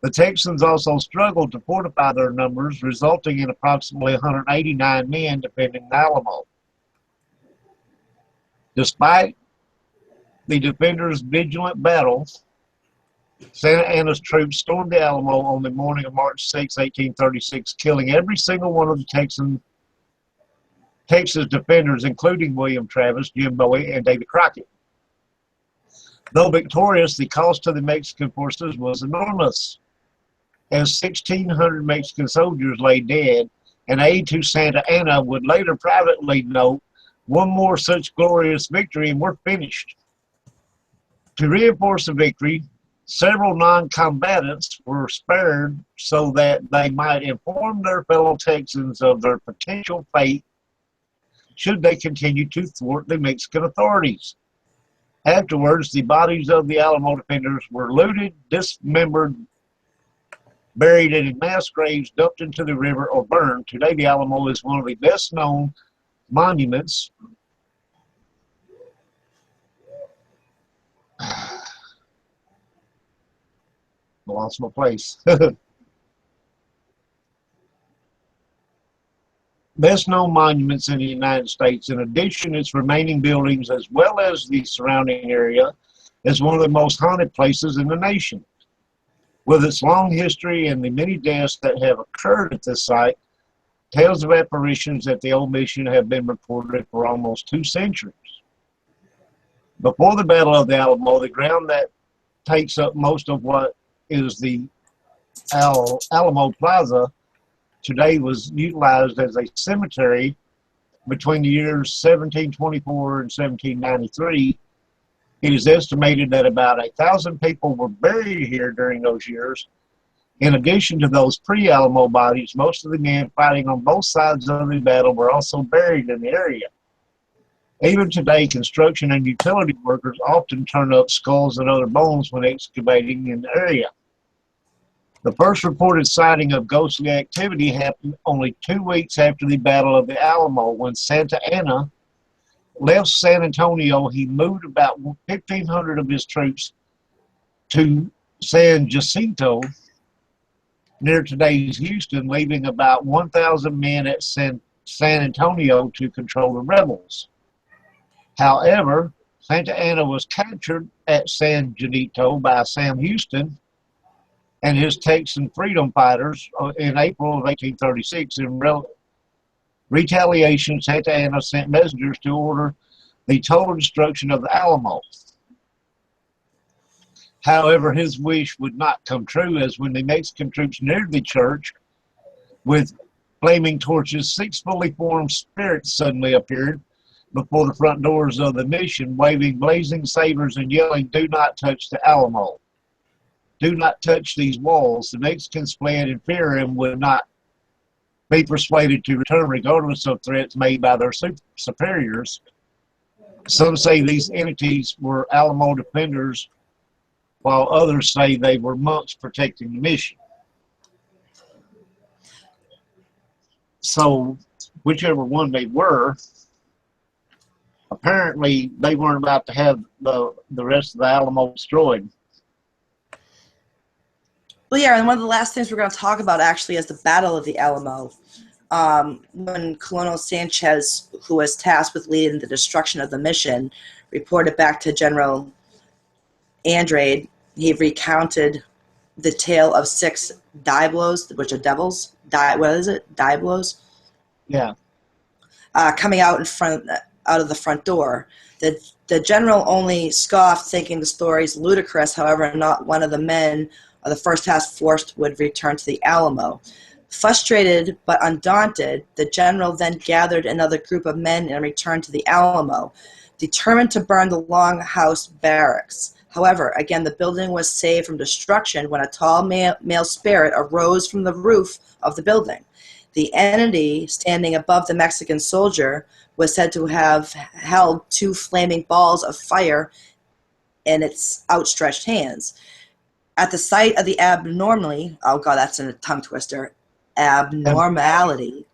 The Texans also struggled to fortify their numbers, resulting in approximately 189 men defending the Alamo. Despite the defenders' vigilant battles, Santa Anna's troops stormed the Alamo on the morning of March 6, 1836, killing every single one of the Texas defenders, including William Travis, Jim Bowie, and David Crockett. Though victorious, the cost to the Mexican forces was enormous, as 1,600 Mexican soldiers lay dead. An aide to Santa Anna would later privately note, "One more such glorious victory and we're finished." To reinforce the victory, several non-combatants were spared so that they might inform their fellow Texans of their potential fate should they continue to thwart the Mexican authorities. Afterwards, the bodies of the Alamo defenders were looted, dismembered, buried in mass graves, dumped into the river, or burned. Today, the Alamo is one of the best-known monuments lost my place. Best known monuments in the United States. In addition, its remaining buildings, as well as the surrounding area, is one of the most haunted places in the nation. With its long history and the many deaths that have occurred at this site, tales of apparitions at the old mission have been reported for almost 2 centuries. Before the Battle of the Alamo, the ground that takes up most of what is the Alamo Plaza today was utilized as a cemetery between the years 1724 and 1793. It is estimated that about 1,000 people were buried here during those years. In addition to those pre-Alamo bodies, most of the men fighting on both sides of the battle were also buried in the area. Even today, construction and utility workers often turn up skulls and other bones when excavating in the area. The first reported sighting of ghostly activity happened only 2 weeks after the Battle of the Alamo. When Santa Anna left San Antonio, he moved about 1,500 of his troops to San Jacinto, near today's Houston, leaving about 1,000 men at San Antonio to control the rebels. However, Santa Anna was captured at San Jacinto by Sam Houston and his Texan freedom fighters in April of 1836. In retaliation, Santa Anna sent messengers to order the total destruction of the Alamo. However, his wish would not come true, as when the Mexican troops neared the church, with flaming torches. 6 fully formed spirits suddenly appeared before the front doors of the mission, waving blazing sabers and yelling, "Do not touch the Alamo. Do not touch these walls." The Mexicans fled in fear and would not be persuaded to return regardless of threats made by their superiors. Some say these entities were Alamo defenders, while others say they were monks protecting the mission. So, whichever one they were, apparently they weren't about to have the rest of the Alamo destroyed. Well, yeah, and one of the last things we're going to talk about actually is the Battle of the Alamo. When Colonel Sanchez, who was tasked with leading the destruction of the mission, reported back to General Andrade, he recounted the tale of 6 Diablos, which are devils. Diablos? Yeah. Coming out of the front door. The general only scoffed, thinking the stories ludicrous. However, not one of the men of the first task force would return to the Alamo. Frustrated but undaunted, the general then gathered another group of men and returned to the Alamo, determined to burn the Longhouse barracks. However, again, the building was saved from destruction when a tall male spirit arose from the roof of the building. The entity standing above the Mexican soldier was said to have held 2 flaming balls of fire in its outstretched hands. At the sight of the abnormality, oh god, that's a tongue twister, abnormality,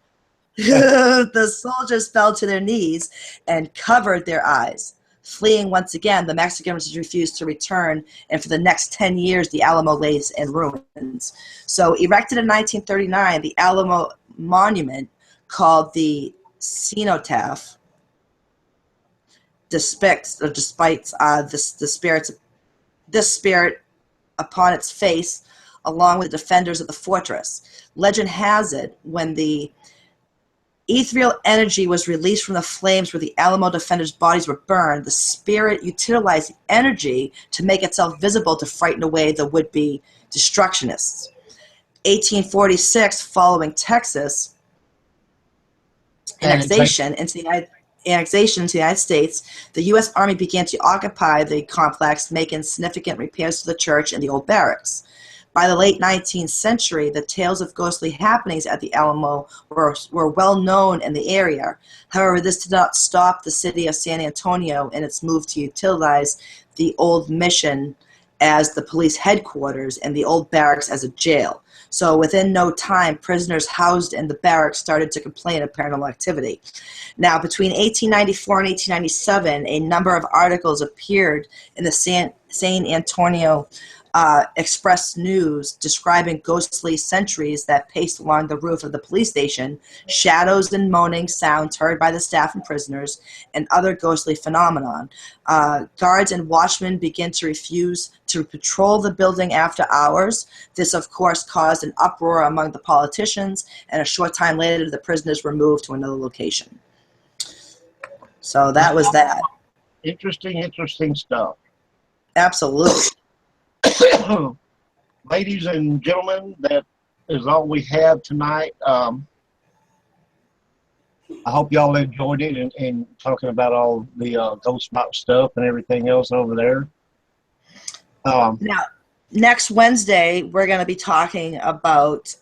the soldiers fell to their knees and covered their eyes. Fleeing once again, the Mexicans refused to return, and for the next 10 years, the Alamo lays in ruins. So, erected in 1939, the Alamo monument, called the cenotaph, depicts this spirit upon its face, along with the defenders of the fortress. Legend has it, when the ethereal energy was released from the flames where the Alamo defenders' bodies were burned, the spirit utilized the energy to make itself visible to frighten away the would-be destructionists. 1846, following Texas annexation into the United States, the U.S. Army began to occupy the complex, making significant repairs to the church and the old barracks. By the late 19th century, the tales of ghostly happenings at the Alamo were well known in the area. However, this did not stop the city of San Antonio in its move to utilize the old mission as the police headquarters and the old barracks as a jail. So within no time, prisoners housed in the barracks started to complain of paranormal activity. Now, between 1894 and 1897, a number of articles appeared in the San Antonio Express News describing ghostly sentries that paced along the roof of the police station, shadows and moaning sounds heard by the staff and prisoners, and other ghostly phenomenon. Guards and watchmen began to refuse to patrol the building after hours. This, of course, caused an uproar among the politicians, and a short time later, the prisoners were moved to another location. So that was that. Interesting stuff. Absolutely. Ladies and gentlemen, that is all we have tonight. I hope y'all enjoyed it and talking about all the ghost box stuff and everything else over there. Now, next Wednesday, we're going to be talking about...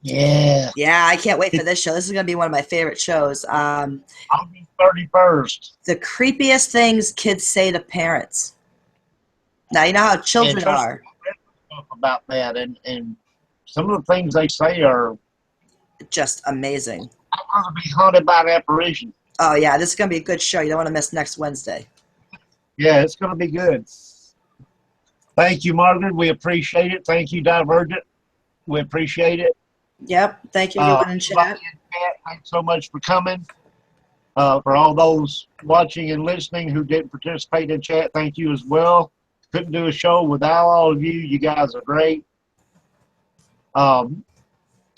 yeah, I can't wait for this show. This is going to be one of my favorite shows. August 31st. The creepiest things kids say to parents. Now, you know how children are. About that, and some of the things they say are just amazing. I'm going to be haunted by an apparition. Oh, yeah, this is going to be a good show. You don't want to miss next Wednesday. Yeah, it's going to be good. Thank you, Margaret. We appreciate it. Thank you, Divergent. We appreciate it. Yep. Thank you, everyone in chat. Thanks so much for coming. For all those watching and listening who didn't participate in chat, thank you as well. Couldn't do a show without all of you. You guys are great. Tune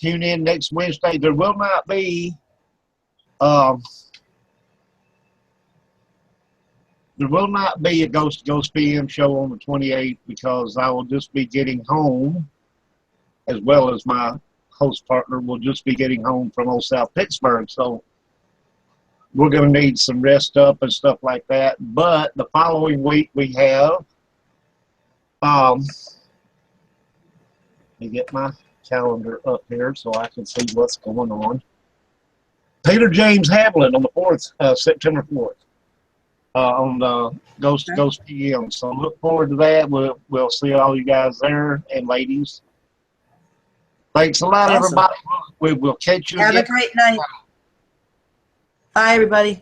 in next Wednesday. There will not be a Ghost PM show on the 28th because I will just be getting home, as well as my host partner, will just be getting home from old South Pittsburgh. So we're going to need some rest up and stuff like that. But the following week we have, let me get my calendar up here so I can see what's going on. Peter James Hamlin on the 4th, September 4th, on Ghost PM. So look forward to that. We'll see all you guys there and ladies. Thanks a lot, Awesome. everybody. We will catch you Have again. a great night. Bye, everybody.